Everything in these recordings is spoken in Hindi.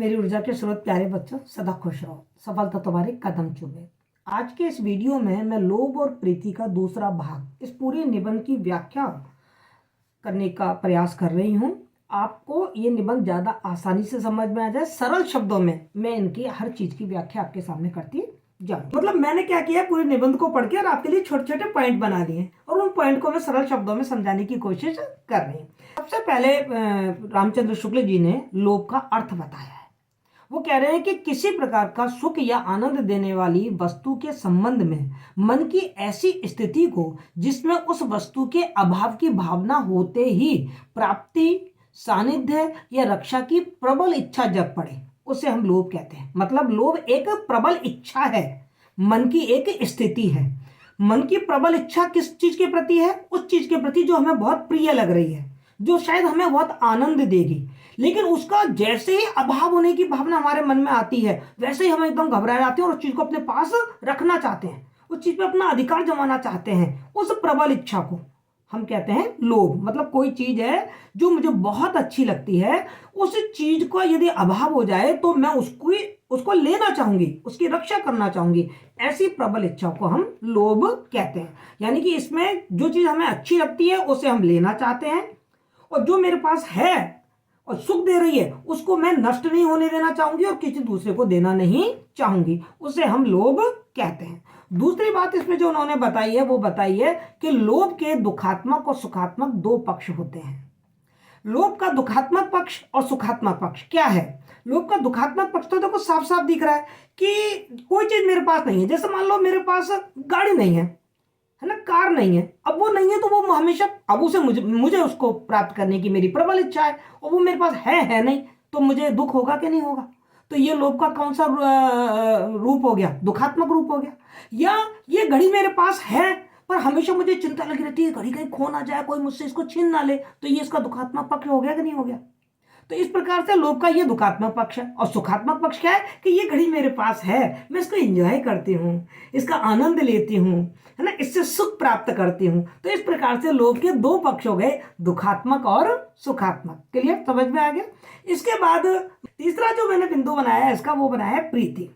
मेरी ऊर्जा के स्रोत प्यारे बच्चों, सदा खुश रहो, सफलता तुम्हारे कदम चूमे। आज के इस वीडियो में मैं लोभ और प्रीति का दूसरा भाग, इस पूरे निबंध की व्याख्या करने का प्रयास कर रही हूँ। आपको ये निबंध ज़्यादा आसानी से समझ में आ जाए, सरल शब्दों में मैं इनकी हर चीज़ की व्याख्या आपके सामने करती जाऊँ। मतलब मैंने क्या किया, पूरे निबंध को पढ़ के और आपके लिए छोटे छोटे पॉइंट बना दिए और उन पॉइंट को मैं सरल शब्दों में समझाने की कोशिश कर रही हूँ। सबसे पहले रामचंद्र शुक्ल जी ने लोभ का अर्थ बताया है। वो कह रहे हैं कि किसी प्रकार का सुख या आनंद देने वाली वस्तु के संबंध में मन की ऐसी स्थिति को जिसमें उस वस्तु के अभाव की भावना होते ही प्राप्ति, सानिध्य या रक्षा की प्रबल इच्छा जग पड़े, उसे हम लोभ कहते हैं। मतलब लोभ एक प्रबल इच्छा है, मन की एक स्थिति है। मन की प्रबल इच्छा किस चीज के प्रति है? उस चीज के प्रति जो हमें बहुत प्रिय लग रही है, जो शायद हमें बहुत आनंद देगी, लेकिन उसका जैसे ही अभाव होने की भावना हमारे मन में आती है, वैसे ही हम एकदम घबरा जाते हैं और उस चीज को अपने पास रखना चाहते हैं, उस चीज पे अपना अधिकार जमाना चाहते हैं। उस प्रबल इच्छा को हम कहते हैं लोभ। मतलब कोई चीज है जो मुझे बहुत अच्छी लगती है, उस चीज को यदि अभाव हो जाए तो मैं उसको लेना चाहूंगी, उसकी रक्षा करना चाहूंगी। ऐसी प्रबल इच्छा को हम लोभ कहते हैं। यानी कि इसमें जो चीज हमें अच्छी लगती है उसे हम लेना चाहते हैं, और जो मेरे पास है और सुख दे रही है उसको मैं नष्ट नहीं होने देना चाहूंगी और किसी दूसरे को देना नहीं चाहूंगी, उसे हम लोभ कहते हैं। दूसरी बात इसमें जो उन्होंने बताई है वो बताई है कि लोभ के दुखात्मक और सुखात्मक दो पक्ष होते हैं। लोभ का दुखात्मक पक्ष और सुखात्मक पक्ष क्या है? लोभ का दुखात्मक पक्ष तो देखो साफ साफ दिख रहा है कि कोई चीज मेरे पास नहीं है। जैसे मान लो मेरे पास गाड़ी नहीं है ना, कार नहीं है। अब वो नहीं है तो वो हमेशा, अब उसे मुझे उसको प्राप्त करने की मेरी प्रबल इच्छा है और वो मेरे पास है नहीं, तो मुझे दुख होगा कि नहीं होगा? तो ये लोभ का कौन सा रूप हो गया? दुखात्मक रूप हो गया। या ये घड़ी मेरे पास है पर हमेशा मुझे चिंता लगी रहती है, घड़ी कहीं खो ना जाए, कोई मुझसे इसको छीन ना ले, तो ये इसका दुखात्मक पक्ष हो गया कि नहीं हो गया? तो इस प्रकार से लोभ का ये दुखात्मक पक्ष है। और सुखात्मक पक्ष क्या है कि ये घड़ी मेरे पास है, मैं इसको एंजॉय करती हूँ, इसका आनंद लेती हूँ, है ना, इससे सुख प्राप्त करती हूँ। तो इस प्रकार से लोभ के दो पक्ष हो गए, दुखात्मक और सुखात्मक। क्लियर? समझ में आ गया? इसके बाद तीसरा जो मैंने बिंदु बनाया है इसका, वो बनाया है प्रीति।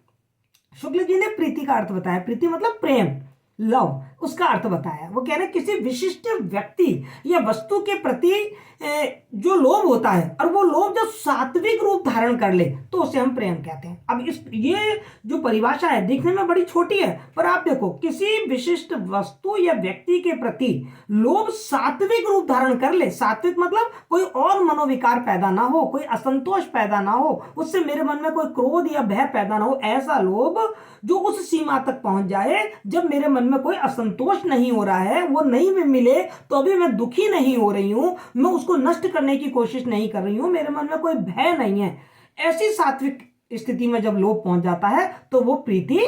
शुक्ल जी ने प्रीति का अर्थ बताया। प्रीति मतलब प्रेम, लव, उसका अर्थ बताया। वो कह रहे हैं किसी विशिष्ट व्यक्ति या वस्तु के प्रति जो लोभ होता है, और वो लोभ जब सात्विक रूप धारण कर ले तो उसे हम प्रेम कहते हैं। अब ये जो परिभाषा है देखने में बड़ी छोटी है, पर आप देखो, किसी विशिष्ट वस्तु या व्यक्ति के प्रति लोभ सात्विक रूप धारण कर ले। सात्विक मतलब कोई और मनोविकार पैदा ना हो, कोई असंतोष पैदा ना हो, उससे मेरे मन में कोई क्रोध या भय पैदा ना हो। ऐसा लोभ जो उस सीमा तक पहुंच जाए जब मेरे मन में कोई असंतोष नहीं हो रहा है, वो नहीं भी मिले तो अभी मैं दुखी नहीं हो रही हूं, मैं उसको नष्ट करने की कोशिश नहीं कर रही हूं, मेरे मन में कोई भय नहीं है। ऐसी सात्विक स्थिति में जब लोभ पहुंच जाता है तो वो प्रीति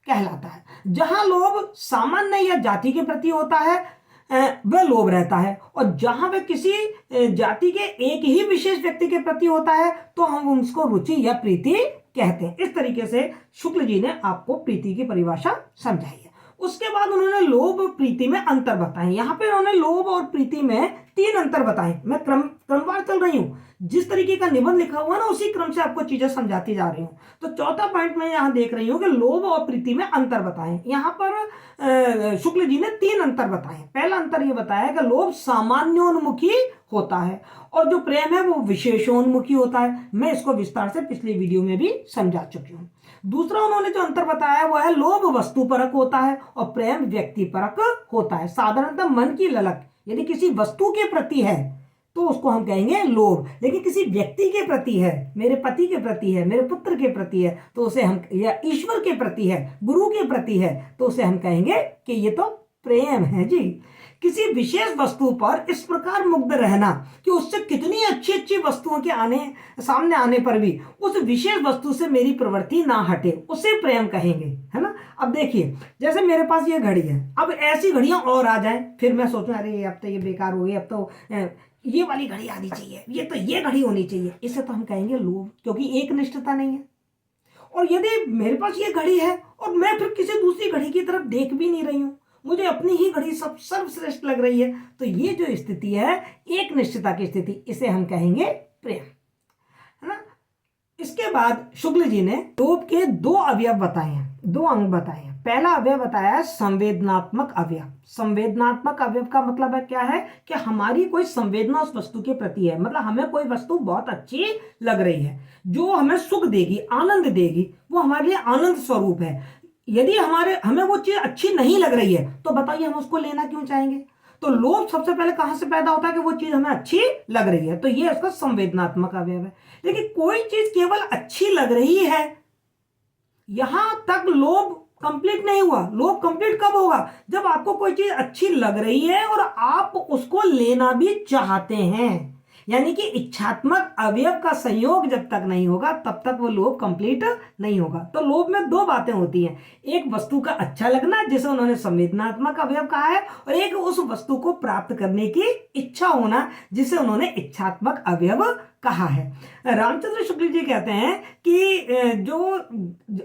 कहलाता है। जहां लोभ सामान्य या जाति के प्रति होता है वह लोभ रहता है, और जहां वह किसी जाति के एक ही विशेष व्यक्ति के प्रति होता है तो हम उसको रुचि या प्रीति कहते हैं। इस तरीके से शुक्ल जी ने आपको प्रीति की परिभाषा समझाई है। उसके बाद उन्होंने लोभ प्रीति में अंतर बताए। यहाँ पे उन्होंने लोभ और प्रीति में तीन अंतर बताए। मैं क्रमवार चल रही हूँ, जिस तरीके का निबंध लिखा हुआ ना उसी क्रम से आपको चीजें समझाती जा रही हूँ। तो चौथा पॉइंट मैं यहाँ देख रही हूँ कि लोभ और प्रीति में अंतर बताए। यहाँ पर शुक्ल जी ने तीन अंतर बताए। पहला अंतर ये बताया कि लोभ सामान्योन्मुखी होता है और जो प्रेम है वो विशेषोन्मुखी होता है। मैं इसको विस्तार से पिछली वीडियो में भी समझा चुकी हूँ। दूसरा उन्होंने जो अंतर बताया वो है लोभ वस्तु परक होता है और प्रेम व्यक्ति परक होता है। साधारणतः मन की ललक यदि किसी वस्तु के प्रति है तो उसको हम कहेंगे लोभ, लेकिन किसी व्यक्ति के प्रति है, मेरे पति के प्रति है, मेरे पुत्र के प्रति है, तो उसे हम, या ईश्वर के प्रति है, गुरु के प्रति है, तो उसे हम कहेंगे कि ये तो प्रेम है जी। किसी विशेष वस्तु पर इस प्रकार मुग्ध रहना कि उससे कितनी अच्छी अच्छी वस्तुओं के सामने आने पर भी उस विशेष वस्तु से मेरी प्रवृत्ति ना हटे, उसे प्रेम कहेंगे, है ना। अब देखिए, जैसे मेरे पास ये घड़ी है, अब ऐसी घड़ियां और आ जाएं, फिर मैं सोचूं अरे अब तो ये बेकार हो गई, अब तो ये वाली घड़ी आनी चाहिए, ये घड़ी होनी चाहिए। इसे तो हम कहेंगे लोभ, क्योंकि एक निष्ठता नहीं है। और यदि मेरे पास ये घड़ी है और मैं फिर किसी दूसरी घड़ी की तरफ देख भी नहीं रही हूं, मुझे अपनी ही घड़ी सब सर्वश्रेष्ठ लग रही है, तो ये जो स्थिति है एक निश्चितता की स्थिति, इसे हम कहेंगे प्रेम, है ना। इसके बाद शुक्ल जी ने लोभ के दो अवयव बताए हैं, दो अंग बताए हैं। पहला अवयव बताया है संवेदनात्मक अवयव। संवेदनात्मक अवयव का मतलब है क्या है कि हमारी कोई संवेदना उस वस्तु के प्रति है, मतलब हमें कोई वस्तु बहुत अच्छी लग रही है, जो हमें सुख देगी, आनंद देगी, वो हमारे लिए आनंद स्वरूप है। यदि हमें वो चीज अच्छी नहीं लग रही है तो बताइए हम उसको लेना क्यों चाहेंगे। तो लोभ सबसे पहले कहां से पैदा होता है कि वो चीज हमें अच्छी लग रही है, तो ये इसका संवेदनात्मक अवयव है। लेकिन कोई चीज केवल अच्छी लग रही है, यहां तक लोभ कंप्लीट नहीं हुआ। लोभ कंप्लीट कब होगा? जब आपको कोई चीज अच्छी लग रही है और आप उसको लेना भी चाहते हैं, यानी कि इच्छात्मक अवयव का संयोग जब तक नहीं होगा तब तक वो लोभ कंप्लीट नहीं होगा। तो लोभ में दो बातें होती हैं, एक वस्तु का अच्छा लगना जिसे उन्होंने संवेदनात्मक अवयव कहा है, और एक उस वस्तु को प्राप्त करने की इच्छा होना जिसे उन्होंने इच्छात्मक अवयव कहा है। रामचंद्र शुक्ल जी कहते हैं कि जो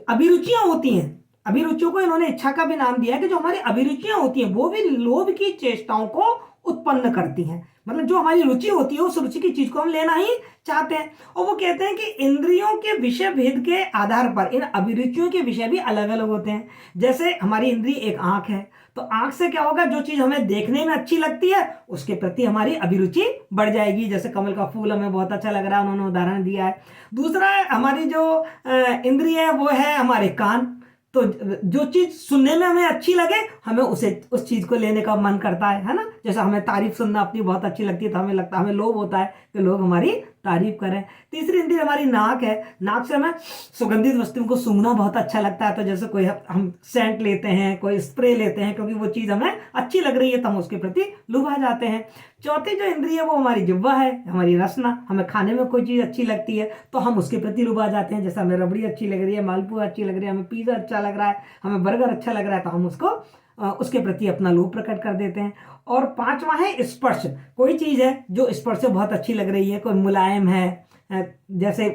अभिरुचियां होती हैं, अभिरुचियों को इन्होंने इच्छा का भी नाम दिया है, कि जो हमारी अभिरुचियां होती हैं वो भी लोभ की चेष्टाओं को उत्पन्न करती हैं। मतलब जो हमारी रुचि होती है उस रुचि की चीज को हम लेना ही चाहते हैं। और वो कहते हैं कि इंद्रियों के विषय भेद के आधार पर इन अभिरुचियों के विषय भी अलग अलग होते हैं। जैसे हमारी इंद्रिय एक आंख है, तो आंख से क्या होगा, जो चीज हमें देखने में अच्छी लगती है उसके प्रति हमारी अभिरुचि बढ़ जाएगी। जैसे कमल का फूल हमें बहुत अच्छा लग रहा है, उन्होंने उदाहरण दिया है। दूसरा हमारी जो इंद्रिय है वो है हमारे कान, तो जो चीज सुनने में हमें अच्छी लगे हमें उस चीज को लेने का मन करता है ना। जैसे हमें तारीफ सुनना अपनी बहुत अच्छी लगती है तो हमें लगता है, हमें लोभ होता है कि लोग हमारी तारीफ करें। तीसरी इंद्रिय हमारी नाक है, नाक से हमें सुगंधित वस्तुओं को सूंघना बहुत अच्छा लगता है। तो जैसे कोई हम सेंट लेते हैं, कोई स्प्रे लेते हैं, क्योंकि वो चीज हमें अच्छी लग रही है तो हम उसके प्रति लुभा जाते हैं। चौथी जो इंद्रिय है वो हमारी जिह्वा है, हमारी रसना, हमें खाने में कोई चीज अच्छी लगती है तो हम उसके प्रति लुभा जाते हैं। जैसे हमें रबड़ी अच्छी लग रही है, मालपुआ अच्छी लग रही है, हमें पिज्जा अच्छा लग रहा है, हमें बर्गर अच्छा लग रहा है, तो हम उसके प्रति अपना लोभ प्रकट कर देते हैं। और पांचवा है स्पर्श। कोई चीज है जो स्पर्श से बहुत अच्छी लग रही है, कोई मुलायम है, जैसे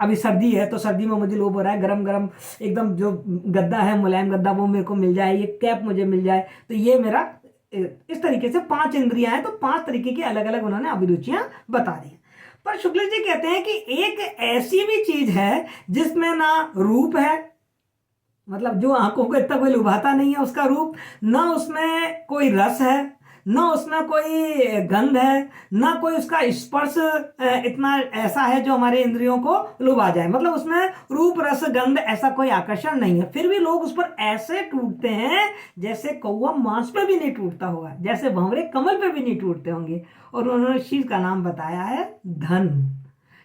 अभी सर्दी है तो सर्दी में मुझे लोभ हो रहा है गरम गरम एकदम जो गद्दा है, मुलायम गद्दा, वो मेरे को मिल जाए, ये कैप मुझे मिल जाए, तो ये मेरा, इस तरीके से पांच इंद्रियां हैं। तो पांच तरीके की अलग अलग उन्होंने अभिरुचियां बता दी। पर शुक्ल जी कहते हैं कि एक ऐसी भी चीज है जिसमें ना रूप है, मतलब जो आंखों को इतना कोई लुभाता नहीं है उसका रूप, ना उसमें कोई रस है, ना उसमें कोई गंध है, ना कोई उसका स्पर्श इतना ऐसा है जो हमारे इंद्रियों को लुभा जाए, मतलब उसमें रूप रस गंध ऐसा कोई आकर्षण नहीं है। फिर भी लोग उस पर ऐसे टूटते हैं जैसे कौवा मांस पे भी नहीं टूटता होगा, जैसे भंवरे कमल पे भी नहीं टूटते होंगे। और उन्होंने चीज का नाम बताया है धन।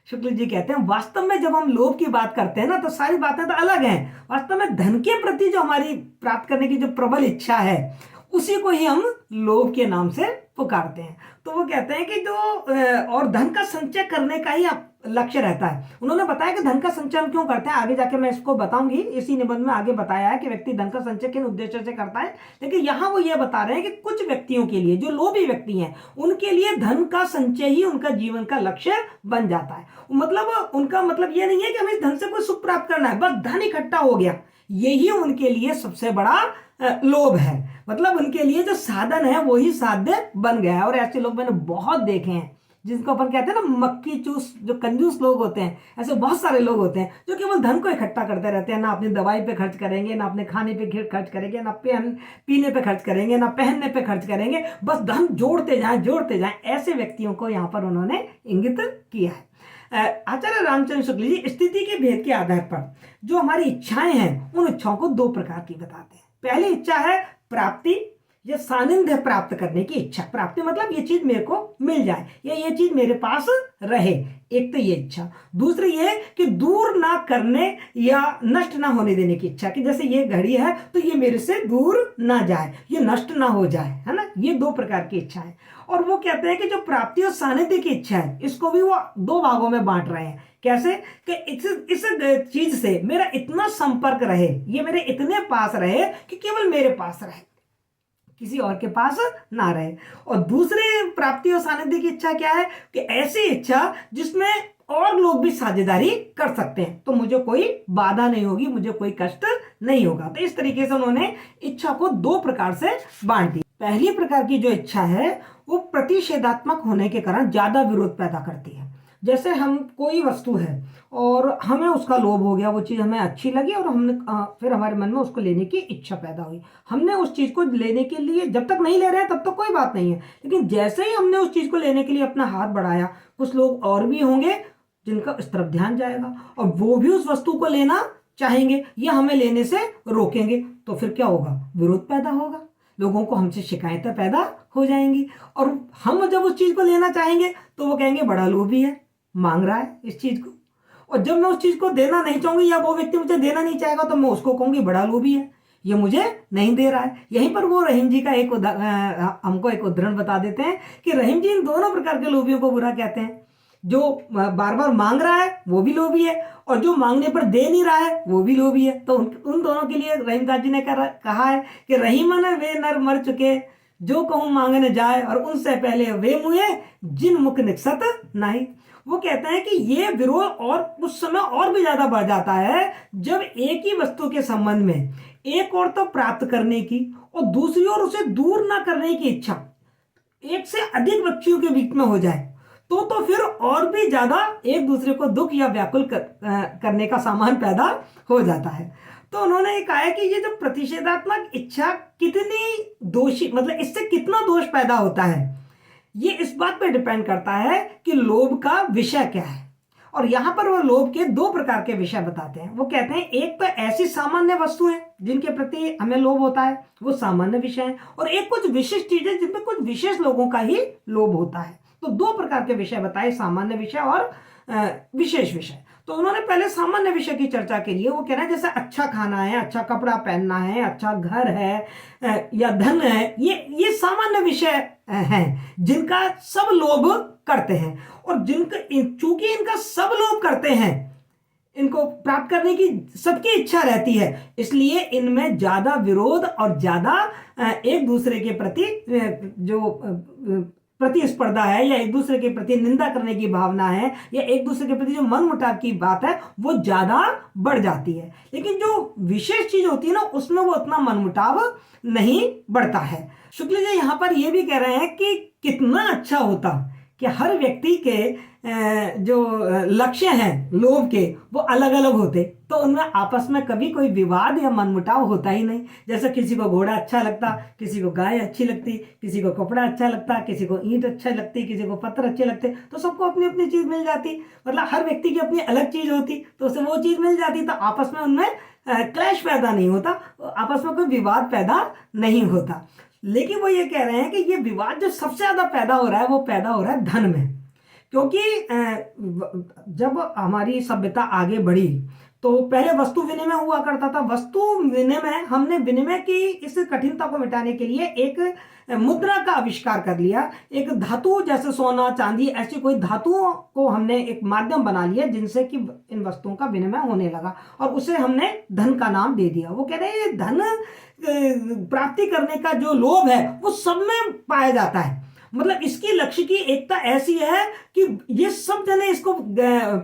शुक्ल जी कहते हैं वास्तव में जब हम लोभ की बात करते हैं ना तो सारी बातें तो अलग हैं, वास्तव में धन के प्रति जो हमारी प्राप्त करने की जो प्रबल इच्छा है उसी को ही हम लोभ के नाम से पुकारते हैं। तो वो कहते हैं कि जो और धन का संचय करने का ही लक्ष्य रहता है। उन्होंने बताया कि धन का संचय हम क्यों करते हैं, आगे जाके मैं इसको बताऊंगी, इसी निबंध में आगे बताया है कि व्यक्ति धन का संचय किन उद्देश्य से करता है। लेकिन यहाँ वो ये बता रहे हैं कि कुछ व्यक्तियों के लिए, जो लोभी व्यक्ति हैं, उनके लिए धन का संचय ही उनका जीवन का लक्ष्य बन जाता है। मतलब उनका मतलब ये नहीं है कि हमें धन से कोई सुख प्राप्त करना है, बस धन इकट्ठा हो गया, यही उनके लिए सबसे बड़ा लोभ है। मतलब उनके लिए जो साधन है वही साध्य बन गया है। और ऐसे लोग मैंने बहुत देखे हैं जिनको अपन कहते हैं ना मक्खी चूस, जो कंजूस लोग होते हैं, ऐसे बहुत सारे लोग होते हैं जो केवल धन को इकट्ठा करते रहते हैं, ना अपनी दवाई पे खर्च करेंगे, ना अपने खाने पे खर्च करेंगे, ना पीने पे खर्च करेंगे, ना पहनने पे खर्च करेंगे, बस धन जोड़ते जाएं। ऐसे व्यक्तियों को यहाँ पर उन्होंने इंगित किया है। आचार्य रामचंद्र शुक्ल जी स्थिति के भेद के आधार पर जो हमारी इच्छाएं हैं उन इच्छाओं को दो प्रकार की बताते हैं। पहली इच्छा है प्राप्ति या सानिध्य प्राप्त करने की इच्छा। प्राप्ति मतलब ये चीज मेरे को मिल जाए या ये चीज मेरे पास रहे, एक तो ये इच्छा। दूसरी ये कि दूर ना करने या नष्ट ना होने देने की इच्छा, कि जैसे ये घड़ी है तो ये मेरे से दूर ना जाए, ये नष्ट ना हो जाए, है ना। ये दो प्रकार की इच्छा है। और वो कहते हैं कि जो प्राप्ति और सानिध्य की इच्छा है इसको भी वो दो भागों में बांट रहे हैं। कैसे कि इस चीज से मेरा इतना संपर्क रहे, ये मेरे इतने पास रहे कि केवल मेरे पास रहे, किसी और के पास ना रहे। और दूसरी प्राप्ति और सानिध्य की इच्छा क्या है कि ऐसी इच्छा जिसमें और लोग भी साझेदारी कर सकते हैं, तो मुझे कोई बाधा नहीं होगी, मुझे कोई कष्ट नहीं होगा। तो इस तरीके से उन्होंने इच्छा को दो प्रकार से बांट दिया। पहली प्रकार की जो इच्छा है वो प्रतिषेधात्मक होने के कारण ज्यादा विरोध पैदा करती है। जैसे हम कोई वस्तु है और हमें उसका लोभ हो गया, वो चीज़ हमें अच्छी लगी और हमने फिर हमारे मन में उसको लेने की इच्छा पैदा हुई। हमने उस चीज़ को लेने के लिए, जब तक नहीं ले रहे हैं तब तक कोई बात नहीं है, लेकिन जैसे ही हमने उस चीज़ को लेने के लिए अपना हाथ बढ़ाया, कुछ लोग और भी होंगे जिनका इस तरफ ध्यान जाएगा और वो भी उस वस्तु को लेना चाहेंगे या हमें लेने से रोकेंगे, तो फिर क्या होगा? विरोध पैदा होगा, लोगों को हमसे शिकायतें पैदा हो जाएंगी और हम जब उस चीज़ को लेना चाहेंगे तो वो कहेंगे बड़ा लोभी है, मांग रहा है इस चीज़ को। और जब मैं उस चीज़ को देना नहीं चाहूंगी या वो व्यक्ति मुझे देना नहीं चाहेगा तो मैं उसको कहूंगी बड़ा लोभी है, ये मुझे नहीं दे रहा है। यहीं पर वो रहीम जी का हमको एक उदाहरण बता देते हैं कि रहीम जी इन दोनों प्रकार के लोभियों को बुरा कहते हैं। जो बार बार मांग रहा है वो भी लोभी है और जो मांगने पर दे नहीं रहा है वो भी लोभी है। तो उन दोनों के लिए रहीमदास जी ने कहा है कि रहीमन वे नर मर चुके, जो कहूँ मांगने जाए और उनसे पहले वे मुए जिन मुख निकसत नहीं। वो कहते हैं कि ये विरोध और उस समय और भी ज्यादा बढ़ जाता है जब एक ही वस्तु के संबंध में एक और तो प्राप्त करने की और दूसरी ओर उसे दूर ना करने की इच्छा एक से अधिक व्यक्तियों के बीच में हो जाए, तो फिर और भी ज्यादा एक दूसरे को दुख या व्याकुल करने का सामान पैदा हो जाता है। तो उन्होंने कहा है कि ये जो प्रतिषेधात्मक इच्छा कितनी दोषी, मतलब इससे कितना दोष पैदा होता है, ये इस बात पर डिपेंड करता है कि लोभ का विषय क्या है। और यहां पर वो लोभ के दो प्रकार के विषय बताते हैं। वो कहते हैं एक तो ऐसी सामान्य वस्तुएं जिनके प्रति हमें लोभ होता है, वो सामान्य विषय है, और एक कुछ विशिष्ट चीजें जिनमें कुछ विशेष लोगों का ही लोभ होता है। तो दो प्रकार के विषय बताए, सामान्य विषय और विशेष विषय। तो उन्होंने पहले सामान्य विषय की चर्चा के लिए वो कह रहे हैं जैसे अच्छा खाना है, अच्छा कपड़ा पहनना है, अच्छा घर है या धन है, ये सामान्य विषय हैं जिनका सब लोभ करते हैं। और जिनका चूंकि इनका सब लोभ करते हैं, इनको प्राप्त करने की सबकी इच्छा रहती है, इसलिए इनमें ज्यादा विरोध और ज्यादा एक दूसरे के प्रति जो प्रतिस्पर्धा है या एक दूसरे के प्रति निंदा करने की भावना है या एक दूसरे के प्रति जो मन मुटाव की बात है वो ज्यादा बढ़ जाती है। लेकिन जो विशेष चीज होती है ना, उसमें वो उतना मन मुटाव नहीं बढ़ता है। शुक्ल जी यहाँ पर ये भी कह रहे हैं कि कितना अच्छा होता कि हर व्यक्ति के जो लक्ष्य हैं लोभ के वो अलग अलग होते, तो उनमें आपस में कभी कोई विवाद या मनमुटाव होता ही नहीं। जैसे किसी को घोड़ा अच्छा लगता, किसी को गाय अच्छी लगती, किसी को कपड़ा अच्छा लगता, किसी को ईंट अच्छा लगती, किसी को पत्थर अच्छे लगते, तो सबको अपनी अपनी चीज मिल जाती। मतलब हर व्यक्ति की अपनी अलग चीज होती, तो उसे वो चीज मिल जाती, तो आपस में उनमें क्लैश पैदा नहीं होता, आपस में कोई विवाद पैदा नहीं होता। लेकिन वो ये कह रहे हैं कि ये विवाद जो सबसे ज्यादा पैदा हो रहा है वो पैदा हो रहा है धन में। क्योंकि जब हमारी सभ्यता आगे बढ़ी तो पहले वस्तु विनिमय हुआ करता था। वस्तु विनिमय, हमने विनिमय की इस कठिनता को मिटाने के लिए एक मुद्रा का आविष्कार कर लिया। एक धातु जैसे सोना चांदी ऐसी कोई धातुओं को हमने एक माध्यम बना लिया जिनसे कि इन वस्तुओं का विनिमय होने लगा और उसे हमने धन का नाम दे दिया। वो कह रहे हैं धन प्राप्ति करने का जो लोभ है वो सब में पाया जाता है। मतलब इसकी लक्ष्य की एकता ऐसी है कि ये सब जने इसको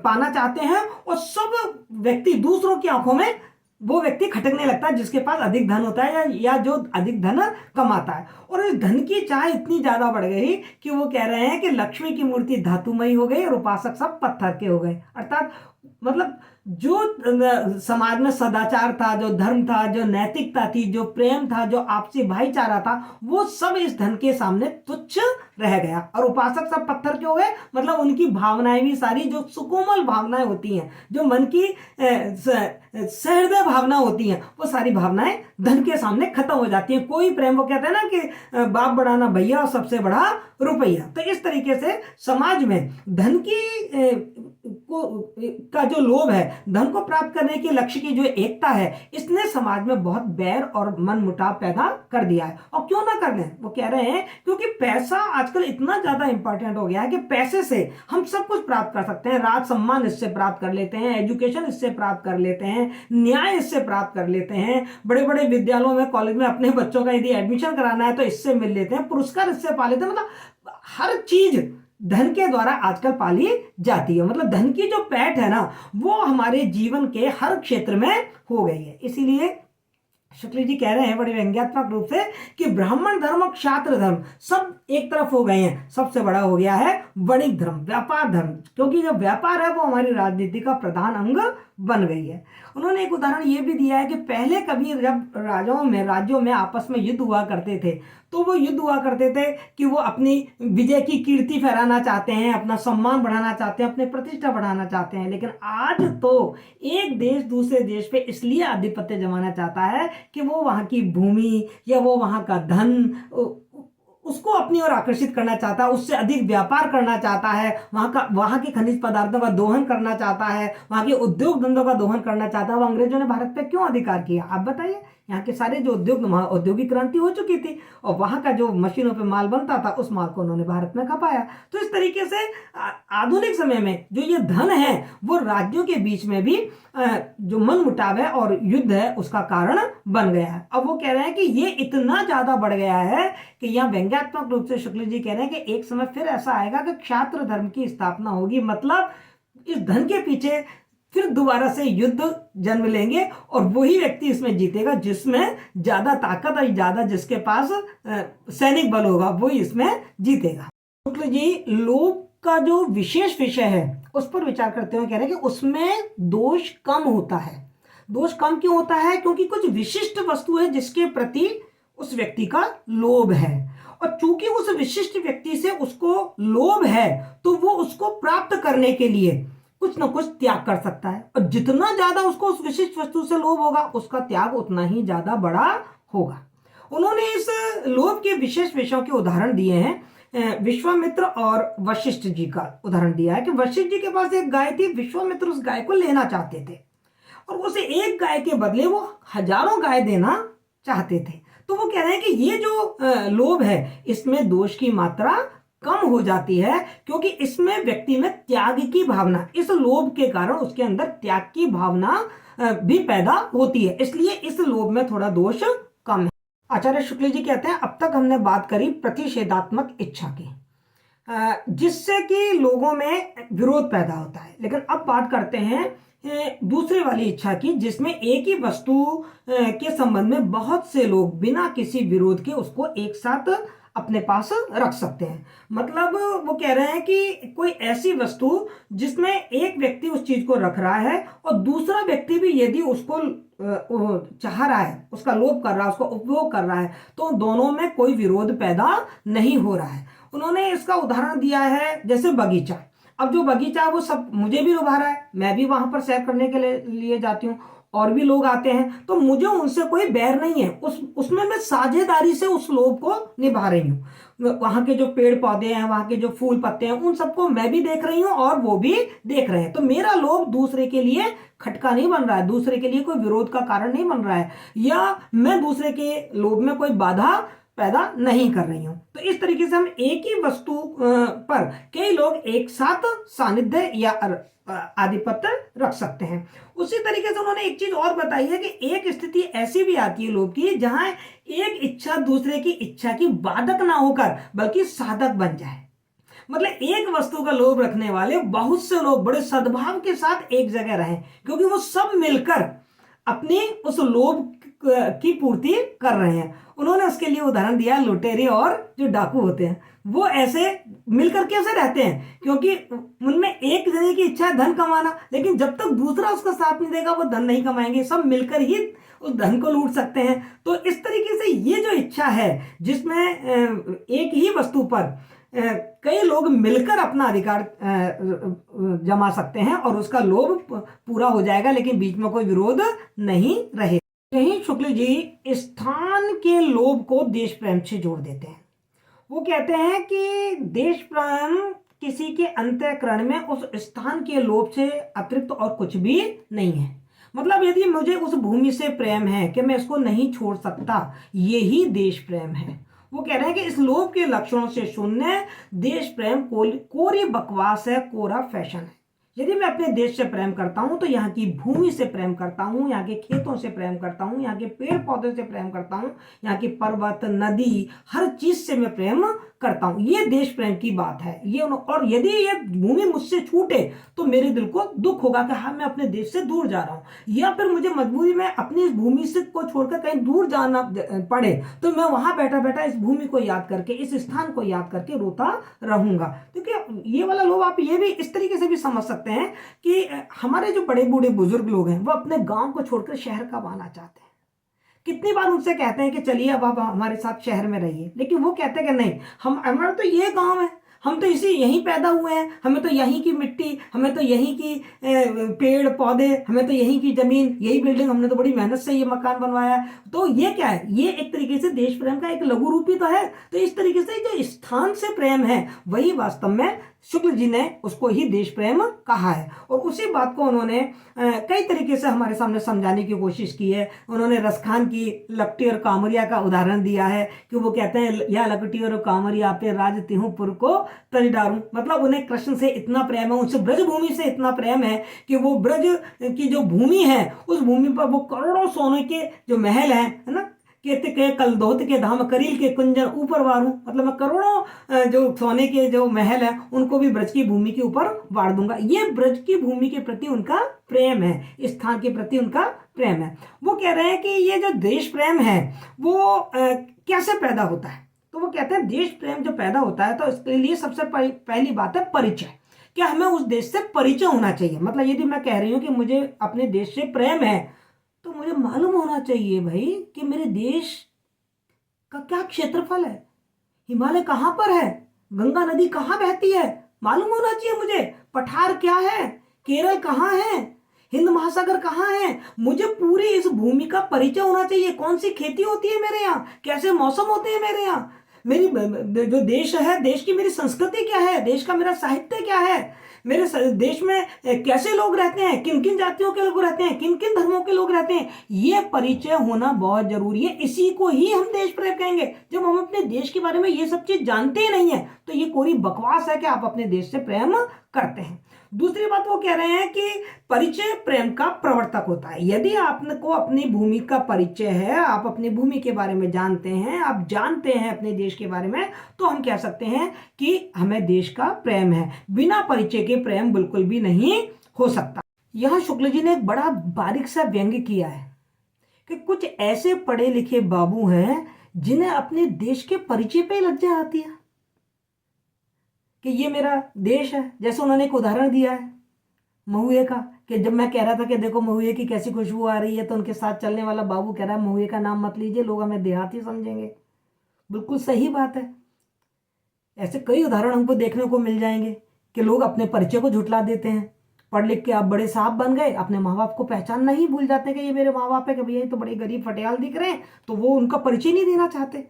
पाना चाहते हैं और सब व्यक्ति दूसरों की आंखों में वो व्यक्ति खटकने लगता है जिसके पास अधिक धन होता है या जो अधिक धन कमाता है। और इस धन की चाह इतनी ज्यादा बढ़ गई कि वो कह रहे हैं कि लक्ष्मी की मूर्ति धातुमयी हो गई और उपासक सब पत्थर के हो गए। अर्थात मतलब जो समाज में सदाचार था, जो धर्म था, जो नैतिकता थी, जो प्रेम था, जो आपसी भाईचारा था, वो सब इस धन के सामने तुच्छ रह गया और उपासक सब पत्थर के हो गए। मतलब उनकी भावनाएं भी सारी जो सुकोमल भावनाएं होती हैं, जो मन की सहृदय भावना होती हैं, वो सारी भावनाएं धन के सामने खत्म हो जाती हैं। कोई प्रेम, वो कहते हैं ना कि बाप बड़ा ना भैया और सबसे बड़ा रुपया। तो इस तरीके से समाज में धन की का जो लोभ है, धन को प्राप्त करने के लक्ष्य की जो एकता है, इसने समाज में बहुत बैर और मन मुटाव पैदा कर दिया है। और क्यों ना कर लें, वो कह रहे हैं क्योंकि पैसा आजकल इतना ज्यादा इंपॉर्टेंट हो गया है कि पैसे से हम सब कुछ प्राप्त कर सकते हैं। राज सम्मान इससे प्राप्त कर लेते हैं, एजुकेशन इससे प्राप्त कर लेते हैं, न्याय इससे प्राप्त कर लेते हैं, बड़े बड़े विद्यालयों में कॉलेज में अपने बच्चों का यदि एडमिशन कराना है तो इससे मिल लेते हैं, पुरस्कार इससे पा लेते हैं। मतलब हर चीज धन के द्वारा आजकल पाली जाती है। मतलब धन की जो पैठ है ना, वो हमारे जीवन के हर क्षेत्र में हो गई है। इसीलिए शुक्ल जी कह रहे हैं बड़े व्यंग्यात्मक रूप से कि ब्राह्मण धर्म और क्षात्र धर्म सब एक तरफ हो गए हैं, सबसे बड़ा हो गया है वणिक धर्म, व्यापार धर्म, क्योंकि जो व्यापार है वो हमारी राजनीति का प्रधान अंग बन गई है। उन्होंने एक उदाहरण ये भी दिया है कि पहले कभी जब राज्यों में आपस में युद्ध हुआ करते थे, तो वो युद्ध हुआ करते थे कि वो अपनी विजय की कीर्ति फहराना चाहते हैं, अपना सम्मान बढ़ाना चाहते हैं, अपने प्रतिष्ठा बढ़ाना चाहते हैं। लेकिन आज तो एक देश दूसरे देश पे इसलिए आधिपत्य जमाना चाहता है कि वो वहां की भूमि या वो वहां का धन उसको अपनी ओर आकर्षित करना चाहता है, उससे अधिक व्यापार करना चाहता है, वहां के खनिज पदार्थों का दोहन करना चाहता है, वहां के उद्योग धंधों का दोहन करना चाहता है। वो अंग्रेजों ने भारत पे क्यों अधिकार किया, आप बताइए। यहाँ के सारे जो औद्योगिक क्रांति हो चुकी थी और वहां का जो मशीनों पे माल बनता था उस माल को उन्होंने भारत में खपाया। तो इस तरीके से आधुनिक समय में जो ये धन है वो राज्यों के बीच में भी जो मनमुटाव है और युद्ध है उसका कारण बन गया है। अब वो कह रहे हैं कि ये इतना ज्यादा बढ़ गया है कि यहाँ व्यंग्यात्मक रूप से शुक्ल जी कह रहे हैं कि एक समय फिर ऐसा आएगा कि क्षात्र धर्म की स्थापना होगी, मतलब इस धन के पीछे फिर दोबारा से युद्ध जन्म लेंगे और वही व्यक्ति इसमें जीतेगा जिसमें ज्यादा ताकत और ज्यादा जिसके पास सैनिक बल होगा वही इसमें जीतेगा। शुक्ल जी लोभ का जो विशेष विषय है उस पर विचार करते हुए कह रहे हैं कि उसमें दोष कम होता है। दोष कम क्यों होता है? क्योंकि कुछ विशिष्ट वस्तु है जिसके प्रति उस व्यक्ति का लोभ है, और चूंकि उस विशिष्ट व्यक्ति से उसको लोभ है तो वो उसको प्राप्त करने के लिए कुछ ना कुछ त्याग कर सकता है, और जितना ज्यादा उसको उस विशिष्ट वस्तु से लोभ होगा उसका त्याग उतना ही ज्यादा बड़ा होगा। उन्होंने इस लोभ के विशेष विषयों के उदाहरण दिए हैं। विश्वामित्र और वशिष्ठ जी का उदाहरण दिया है कि वशिष्ठ जी के पास एक गाय थी, विश्वामित्र उस गाय को लेना चाहते थे और उसे एक गाय के बदले वो हजारों गाय देना चाहते थे। तो वो कह रहे हैं कि ये जो लोभ है इसमें दोष की मात्रा कम हो जाती है, क्योंकि इसमें व्यक्ति में त्याग की भावना, इस लोभ के कारण उसके अंदर त्याग की भावना भी पैदा होती है, इसलिए इस लोभ में थोड़ा दोष कम है। आचार्य शुक्ल जी कहते हैं अब तक हमने बात करी प्रतिषेधात्मक इच्छा की, जिससे कि लोगों में विरोध पैदा होता है, लेकिन अब बात करते हैं दूसरे वाली इच्छा की जिसमें एक ही वस्तु के संबंध में बहुत से लोग बिना किसी विरोध के उसको एक साथ अपने पास रख सकते हैं। मतलब वो कह रहे हैं कि कोई ऐसी वस्तु जिसमें एक व्यक्ति उस चीज को रख रहा है और दूसरा व्यक्ति भी यदि उसको चाह रहा है, उसका लोभ कर रहा है, उसका उपयोग कर रहा है, तो दोनोों में कोई विरोध पैदा नहीं हो रहा है। उन्होंने इसका उदाहरण दिया है जैसे बगीचा। अब जो बगीचा है वो सब मुझे भी लुभा रहा है, मैं भी वहां पर सैर करने के लिए जाती हूँ और भी लोग आते हैं, तो मुझे उनसे कोई बैर नहीं है, उसमें मैं साझेदारी से उस लोभ को निभा रही हूँ। वहां के जो पेड़ पौधे हैं, वहां के जो फूल पत्ते हैं, उन सबको मैं भी देख रही हूँ और वो भी देख रहे हैं। तो मेरा लोभ दूसरे के लिए खटका नहीं बन रहा है, दूसरे के लिए कोई विरोध का कारण नहीं बन रहा है, या मैं दूसरे के लोभ में कोई बाधा पैदा नहीं कर रही हूं। तो इस तरीके से हम एक ही वस्तु पर कई लोग एक साथ सानिध्य या आधिपत्य रख सकते हैं। उसी तरीके से उन्होंने एक चीज और बताई है कि एक स्थिति ऐसी भी आती है लोभ की जहां एक इच्छा दूसरे की इच्छा की बाधक ना होकर बल्कि साधक बन जाए। मतलब एक वस्तु का लोभ रखने वाले बहुत से लोग बड़े सद्भाव के साथ एक जगह रहें, क्योंकि वो सब मिलकर अपनी उस लोभ की पूर्ति कर रहे हैं। उन्होंने उसके लिए उदाहरण दिया लुटेरे और जो डाकू होते हैं, वो ऐसे मिलकर कैसे रहते हैं, क्योंकि उनमें एक जने की इच्छा है धन कमाना, लेकिन जब तक दूसरा उसका साथ नहीं देगा वो धन नहीं कमाएंगे, सब मिलकर ही उस धन को लूट सकते हैं। तो इस तरीके से ये जो इच्छा है जिसमें एक ही वस्तु पर कई लोग मिलकर अपना अधिकार जमा सकते हैं और उसका लोभ पूरा हो जाएगा, लेकिन बीच में कोई विरोध नहीं रहेगा। यही शुक्ल जी स्थान के लोभ को देश प्रेम से जोड़ देते हैं। वो कहते हैं कि देश प्रेम किसी के अंतःकरण में उस स्थान के लोभ से अतिरिक्त और कुछ भी नहीं है। मतलब यदि मुझे उस भूमि से प्रेम है कि मैं इसको नहीं छोड़ सकता, यही देश प्रेम है। वो कह रहे हैं कि इस लोभ के लक्षणों से शून्य देश प्रेम कोरी बकवास है, कोरा फैशन है। यदि मैं अपने देश से प्रेम करता हूं तो यहाँ की भूमि से प्रेम करता हूं, यहाँ के खेतों से प्रेम करता हूं, यहाँ के पेड़ पौधे से प्रेम करता हूं, यहाँ की पर्वत नदी हर चीज से मैं प्रेम करता हूं। ये देश प्रेम की बात है। ये और यदि ये भूमि मुझसे छूटे तो मेरे दिल को दुख होगा कि हाँ मैं अपने देश से दूर जा रहा हूं, या फिर मुझे मजबूरी में अपनी इस भूमि से को छोड़कर कहीं दूर जाना पड़े तो मैं वहां बैठा बैठा इस भूमि को याद करके, इस स्थान को याद करके रोता रहूंगा। क्योंकि ये वाला लोग, आप ये भी इस तरीके से भी समझ सकते हैं कि हमारे जो बड़े बूढ़े बुजुर्ग लोग हैं वो अपने गांव को छोड़कर शहर कब आना चाहते हैं। कितनी बार उनसे कहते हैं कि चलिए अब आप हमारे साथ शहर में रहिए, लेकिन वो कहते हैं कि नहीं, हम हमारा तो ये गांव है, हम तो इसी यहीं पैदा हुए हैं, हमें तो यहीं की मिट्टी, हमें तो यहीं की पेड़ पौधे, हमें तो यहीं की जमीन, यही बिल्डिंग, हमने तो बड़ी मेहनत से ये मकान बनवाया है। तो ये क्या है, ये एक तरीके से देश प्रेम का एक लघु रूप ही तो है। तो इस तरीके से जो स्थान से प्रेम है वही वास्तव में शुक्ल जी ने उसको ही देश प्रेम कहा है। और उसी बात को उन्होंने कई तरीके से हमारे सामने समझाने की कोशिश की है। उन्होंने रसखान की लकटी और कामरिया का उदाहरण दिया है कि वो कहते हैं या लकटी और कामरिया पे राज तिहुपुर को तज डारूं। मतलब उन्हें कृष्ण से इतना प्रेम है, उनसे ब्रजभूमि से इतना प्रेम है कि वो ब्रज की जो भूमि है उस भूमि पर वो करोड़ों सोने के जो महल है ना, केत के कलदोत के धाम करील के कुंजन ऊपर वारूं। मतलब मैं करोड़ों जो सोने के जो महल है उनको भी ब्रज की भूमि के ऊपर वार दूंगा। ये ब्रज की भूमि के प्रति उनका प्रेम है, इस स्थान के प्रति उनका प्रेम है। वो कह रहे हैं कि ये जो देश प्रेम है वो कैसे पैदा होता है। तो वो कहते हैं देश प्रेम जो पैदा होता है तो इसके लिए सबसे पहली बात है परिचय, कि हमें उस देश से परिचय होना चाहिए। मतलब यदि मैं कह रही हूं कि मुझे अपने देश से प्रेम है तो मुझे मालूम होना चाहिए भाई कि मेरे देश का क्या क्षेत्रफल है, हिमालय कहां पर है, गंगा नदी कहां बहती है, मालूम होना चाहिए मुझे। पठार क्या है, केरल कहां है, हिंद महासागर कहां है, मुझे पूरी इस भूमि का परिचय होना चाहिए। कौन सी खेती होती है मेरे यहाँ, कैसे मौसम होते हैं मेरे यहाँ, मेरी जो देश है, देश की मेरी संस्कृति क्या है, देश का मेरा साहित्य क्या है, मेरे देश में कैसे लोग रहते हैं, किन किन जातियों के लोग रहते हैं, किन किन धर्मों के लोग रहते हैं, ये परिचय होना बहुत जरूरी है। इसी को ही हम देश प्रेम कहेंगे। जब हम अपने देश के बारे में ये सब चीज जानते ही नहीं है तो ये कोई बकवास है कि आप अपने देश से प्रेम करते हैं। दूसरी बात वो कह रहे हैं कि परिचय प्रेम का प्रवर्तक होता है। यदि आपको अपनी भूमि का परिचय है, आप अपनी भूमि के बारे में जानते हैं, आप जानते हैं अपने देश के बारे में, तो हम कह सकते हैं कि हमें देश का प्रेम है। बिना परिचय के प्रेम बिल्कुल भी नहीं हो सकता। यहां शुक्ल जी ने एक बड़ा बारीक सा व्यंग्य किया है कि कुछ ऐसे पढ़े लिखे बाबू हैं जिन्हें अपने देश के परिचय पे लज्जा आती है कि ये मेरा देश है। जैसे उन्होंने एक उदाहरण दिया है महुए का, कि जब मैं कह रहा था कि देखो महुए की कैसी खुशबू आ रही है तो उनके साथ चलने वाला बाबू कह रहा है महुए का नाम मत लीजिए, लोग हमें देहाती समझेंगे। बिल्कुल सही बात है। ऐसे कई उदाहरण हमको देखने को मिल जाएंगे कि लोग अपने परिचय को झुठला देते हैं। पढ़ लिख के आप बड़े साहब बन गए, अपने माँ बाप को पहचानना ही भूल जाते हैं कि ये मेरे माँ बाप है, कि भैया ये तो बड़े गरीब फटियाल दिख रहे हैं, तो वो उनका परिचय नहीं देना चाहते।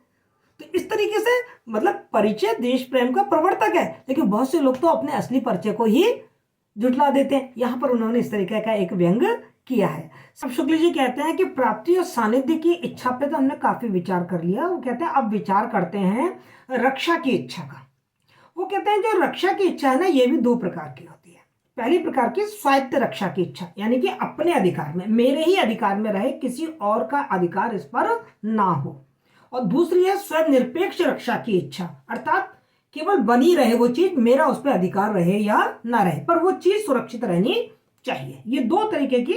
तो इस तरीके से मतलब परिचय देश प्रेम का प्रवर्तक है, लेकिन बहुत से लोग तो अपने असली परिचय को ही जुटला देते हैं। यहां पर उन्होंने इस तरीके का एक व्यंग किया है। अब शुक्ल जी कहते हैं कि प्राप्ति और सानिध्य की इच्छा पे तो हमने काफी विचार कर लिया। वो कहते हैं अब विचार करते हैं रक्षा की इच्छा का। वो कहते हैं जो रक्षा की इच्छा है ना, ये भी दो प्रकार की होती है। पहली प्रकार की स्वायत्त रक्षा की इच्छा, यानी कि अपने अधिकार में, मेरे ही अधिकार में रहे, किसी और का अधिकार इस पर ना हो। और दूसरी है स्वयं निरपेक्ष रक्षा की इच्छा, अर्थात केवल बनी रहे वो चीज, मेरा उस पर अधिकार रहे या ना रहे, पर वो चीज सुरक्षित रहनी चाहिए। ये दो तरीके की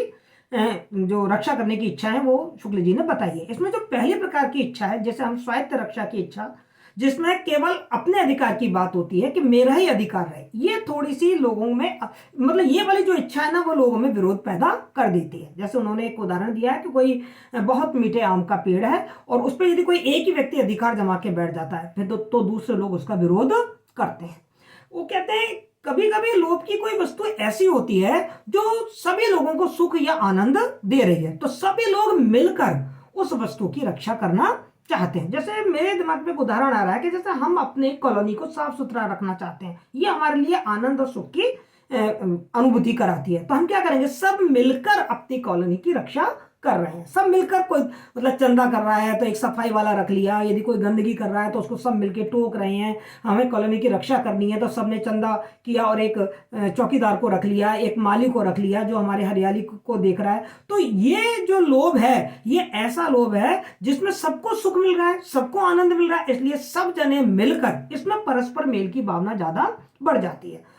जो रक्षा करने की इच्छा है वो शुक्ल जी ने बताई है। इसमें जो पहली प्रकार की इच्छा है, जैसे हम स्वायत्त रक्षा की इच्छा, जिसमें केवल अपने अधिकार की बात होती है कि मेरा ही अधिकार है, ये थोड़ी सी लोगों में, मतलब ये वाली जो इच्छा है ना, वो लोगों में विरोध पैदा कर देती है। जैसे उन्होंने एक उदाहरण दिया है कि कोई बहुत मीठे आम का पेड़ है और उस पर यदि कोई एक ही व्यक्ति अधिकार जमा के बैठ जाता है फिर तो दूसरे लोग उसका विरोध करते हैं। वो कहते हैं कभी कभी लोभ की कोई वस्तु ऐसी होती है जो सभी लोगों को सुख या आनंद दे रही है, तो सभी लोग मिलकर उस वस्तु की रक्षा करना चाहते हैं। जैसे मेरे दिमाग में एक उदाहरण आ रहा है कि जैसे हम अपने कॉलोनी को साफ सुथरा रखना चाहते हैं, ये हमारे लिए आनंद और सुख की अनुभूति कराती है, तो हम क्या करेंगे, सब मिलकर अपनी कॉलोनी की रक्षा कर रहे हैं, सब मिलकर। कोई मतलब चंदा कर रहा है तो एक सफाई वाला रख लिया, यदि कोई गंदगी कर रहा है तो उसको सब मिलके टोक रहे हैं। हमें कॉलोनी की रक्षा करनी है तो सबने चंदा किया और एक चौकीदार को रख लिया, एक माली को रख लिया जो हमारे हरियाली को देख रहा है। तो ये जो लोभ है, ये ऐसा लोभ है जिसमें सबको सुख मिल रहा है, सबको आनंद मिल रहा है, इसलिए सब जने मिलकर इसमें परस्पर मेल की भावना ज्यादा बढ़ जाती है।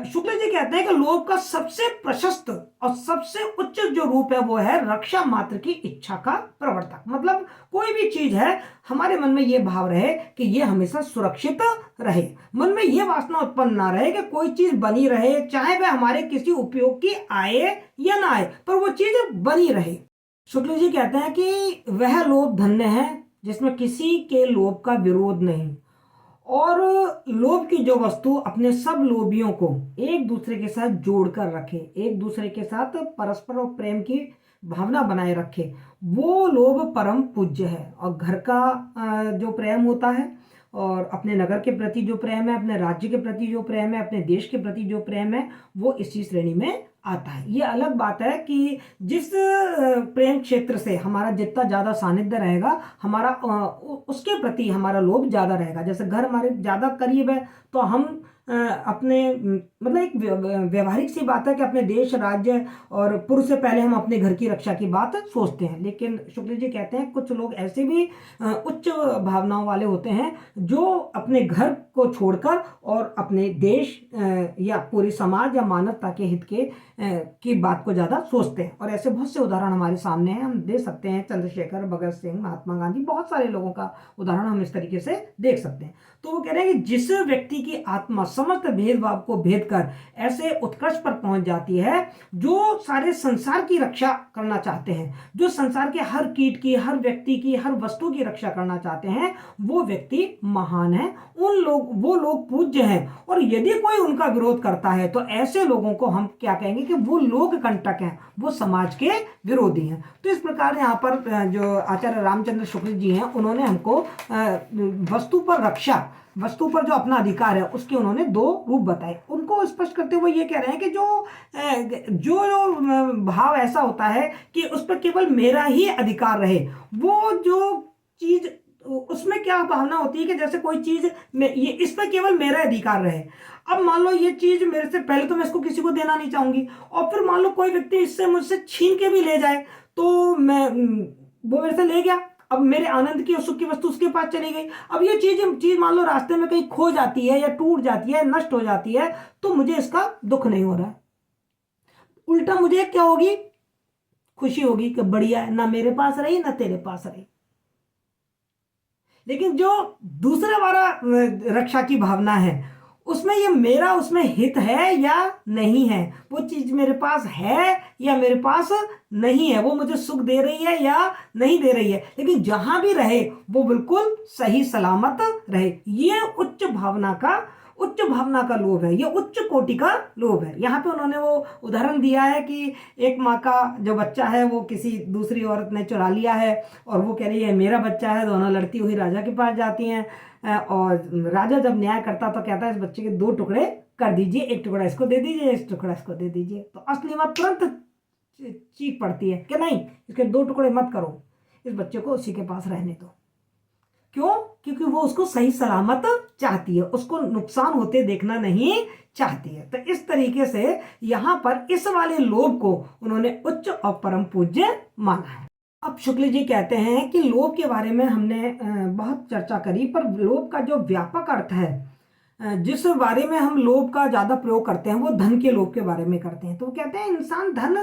शुक्ल जी कहते हैं कि लोभ का सबसे प्रशस्त और सबसे उच्च जो रूप है वो है रक्षा मात्र की इच्छा का प्रवर्तक। मतलब कोई भी चीज है, हमारे मन में ये भाव रहे कि ये हमेशा सुरक्षित रहे, मन में ये वासना उत्पन्न ना रहे कि कोई चीज बनी रहे, चाहे वह हमारे किसी उपयोग की आए या ना आए, पर वो चीज बनी रहे। शुक्ल जी कहते हैं कि वह लोभ धन्य है जिसमें किसी के लोभ का विरोध नहीं, और लोभ की जो वस्तु अपने सब लोभियों को एक दूसरे के साथ जोड़कर रखे, एक दूसरे के साथ परस्पर और प्रेम की भावना बनाए रखे, वो लोभ परम पूज्य है। और घर का जो प्रेम होता है, और अपने नगर के प्रति जो प्रेम है, अपने राज्य के प्रति जो प्रेम है, अपने देश के प्रति जो प्रेम है, वो इसी श्रेणी में आता है। ये अलग बात है कि जिस प्रेम क्षेत्र से हमारा जितना ज्यादा सानिध्य रहेगा, हमारा उसके प्रति हमारा लोभ ज्यादा रहेगा। जैसे घर हमारे ज्यादा करीब है तो हम अपने मतलब एक व्यवहारिक सी बात है कि अपने देश, राज्य और पुरुष से पहले हम अपने घर की रक्षा की बात सोचते हैं। लेकिन शुक्ल जी कहते हैं कुछ लोग ऐसे भी उच्च भावनाओं वाले होते हैं जो अपने घर को छोड़कर और अपने देश या पूरे समाज या मानवता के हित के की बात को ज्यादा सोचते हैं। और ऐसे बहुत से उदाहरण हमारे सामने हैं, हम दे सकते हैं। चंद्रशेखर, भगत सिंह, महात्मा गांधी, बहुत सारे लोगों का उदाहरण हम इस तरीके से देख सकते हैं। तो वो कह रहे हैं कि जिस व्यक्ति की आत्मा समस्त भेदभाव को भेद कर ऐसे उत्कर्ष पर पहुंच जाती है, जो सारे संसार की रक्षा करना चाहते हैं, जो संसार के हर कीट की, हर व्यक्ति की, हर वस्तु की रक्षा करना चाहते हैं, वो व्यक्ति महान है, वो लोग पूज्य हैं। और यदि कोई उनका विरोध करता है तो ऐसे लोगों को हम क्या कहेंगे कि वो लोक कंटक हैं, वो समाज के विरोधी हैं। तो इस प्रकार यहाँ पर जो आचार्य रामचंद्र शुक्ल जी हैं, उन्होंने हमको वस्तु पर रक्षा, वस्तु पर जो अपना अधिकार है, उसके उन्होंने दो रूप बताए। उनको स्पष्ट करते हुए ये कह रहे हैं कि जो भाव ऐसा होता है कि उस पर केवल मेरा ही अधिकार रहे, वो जो चीज, उसमें क्या भावना होती है कि जैसे कोई चीज ये इस पर केवल मेरा अधिकार रहे। अब मान लो ये चीज मेरे से, पहले तो मैं इसको किसी को देना नहीं चाहूंगी, और फिर मान लो कोई व्यक्ति इससे मुझसे छीन के भी ले जाए तो मैं, वो मेरे से ले गया, अब मेरे आनंद की और सुख की वस्तु उसके पास चली गई। अब ये चीज मान लो रास्ते में कहीं खो जाती है या टूट जाती है, नष्ट हो जाती है, तो मुझे इसका दुख नहीं हो रहा है, उल्टा मुझे क्या होगी, खुशी होगी कि बढ़िया है, ना मेरे पास रही ना तेरे पास रही। लेकिन जो दूसरे वाला रक्षा की भावना है, उसमें ये मेरा उसमें हित है या नहीं है, वो चीज मेरे पास है या मेरे पास नहीं है, वो मुझे सुख दे रही है या नहीं दे रही है, लेकिन जहां भी रहे वो बिल्कुल सही सलामत रहे। ये उच्च भावना का लोभ है, ये उच्च कोटि का लोभ है। यहाँ पे उन्होंने वो उदाहरण दिया है कि एक माँ का जो बच्चा है वो किसी दूसरी औरत ने चुरा लिया है, और वो कह रही है मेरा बच्चा है। दोनों लड़ती हुई राजा के पास जाती हैं, और राजा जब न्याय करता तो कहता है इस बच्चे के दो टुकड़े कर दीजिए, एक टुकड़ा इसको दे दीजिए, एक टुकड़ा इसको दे दीजिए। तो असली माँ तुरंत चीख पड़ती है कि नहीं, इसके दो टुकड़े मत करो, इस बच्चे को उसी के पास रहने दो। क्यों? क्योंकि वो उसको सही सलामत चाहती है, उसको नुकसान होते देखना नहीं चाहती है। तो इस तरीके से यहाँ पर इस वाले लोभ को उन्होंने उच्च और परम पूज्य माना है। अब शुक्ल जी कहते हैं कि लोभ के बारे में हमने बहुत चर्चा करी, पर लोभ का जो व्यापक अर्थ है, जिस बारे में हम लोभ का ज्यादा प्रयोग करते हैं, वो धन के लोभ के बारे में करते हैं। तो वो कहते हैं इंसान धन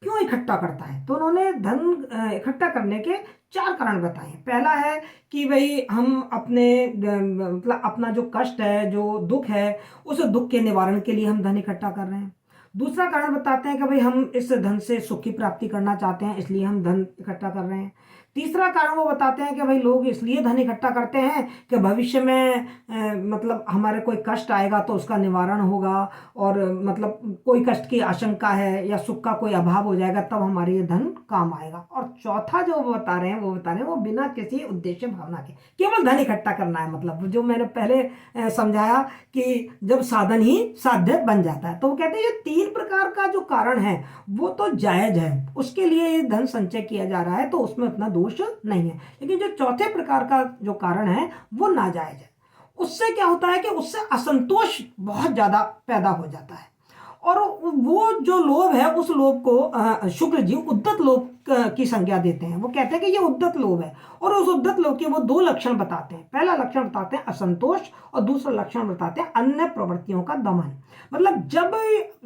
क्यों इकट्ठा करता है, तो उन्होंने धन इकट्ठा करने के 4 कारण बताए। पहला है कि भाई हम अपने मतलब अपना जो कष्ट है, जो दुख है, उस दुख के निवारण के लिए हम धन इकट्ठा कर रहे हैं। दूसरा कारण बताते हैं कि भाई हम इस धन से सुख की प्राप्ति करना चाहते हैं, इसलिए हम धन इकट्ठा कर रहे हैं। तीसरा कारण वो बताते हैं कि भाई लोग इसलिए धन इकट्ठा करते हैं कि भविष्य में मतलब हमारे कोई कष्ट आएगा तो उसका निवारण होगा, और मतलब कोई कष्ट की आशंका है या सुख का कोई अभाव हो जाएगा तब हमारे ये धन काम आएगा। और चौथा जो वो बता रहे हैं वो बिना किसी उद्देश्य भावना के केवल धन इकट्ठा करना है। मतलब जो मैंने पहले समझाया कि जब साधन ही साध्य बन जाता है, तो वो कहते हैं ये 3 प्रकार का जो कारण है वो तो जायज है, उसके लिए ये धन संचय किया जा रहा है तो उसमें उतना दोष नहीं है। लेकिन जो चौथे प्रकार का जो कारण है वो नाजायज है। उससे क्या होता है कि उससे असंतोष बहुत ज्यादा पैदा हो जाता है, और वो जो लोभ है उस लोभ को शुक्र जी उद्धत लोभ की संज्ञा देते हैं। वो कहते हैं कि ये उद्धत लोभ है, और उस उद्धत लोभ के वो 2 लक्षण बताते हैं। पहला लक्षण बताते हैं असंतोष, और दूसरा लक्षण बताते हैं अन्य प्रवृत्तियों का दमन। मतलब जब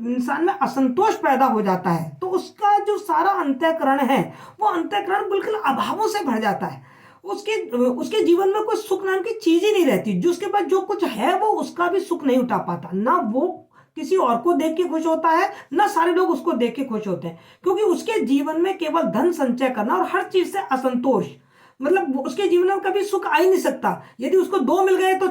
इंसान में असंतोष पैदा हो जाता है तो उसका जो सारा अंतःकरण है वो अंतःकरण बिल्कुल अभावों से भर जाता है। उसके जीवन में कोई सुख नाम की चीज ही नहीं रहती। जो उसके पास जो कुछ है वो उसका भी सुख नहीं उठा पाता, ना वो किसी और को देख के खुश होता है, ना सारे लोग उसको देख के खुश होते हैं, क्योंकि उसके जीवन में केवल धन संचय करना और हर चीज से असंतोष, मतलब उसके जीवन में कभी सुख आ ही नहीं सकता। यदि उसको 2 मिल गए तो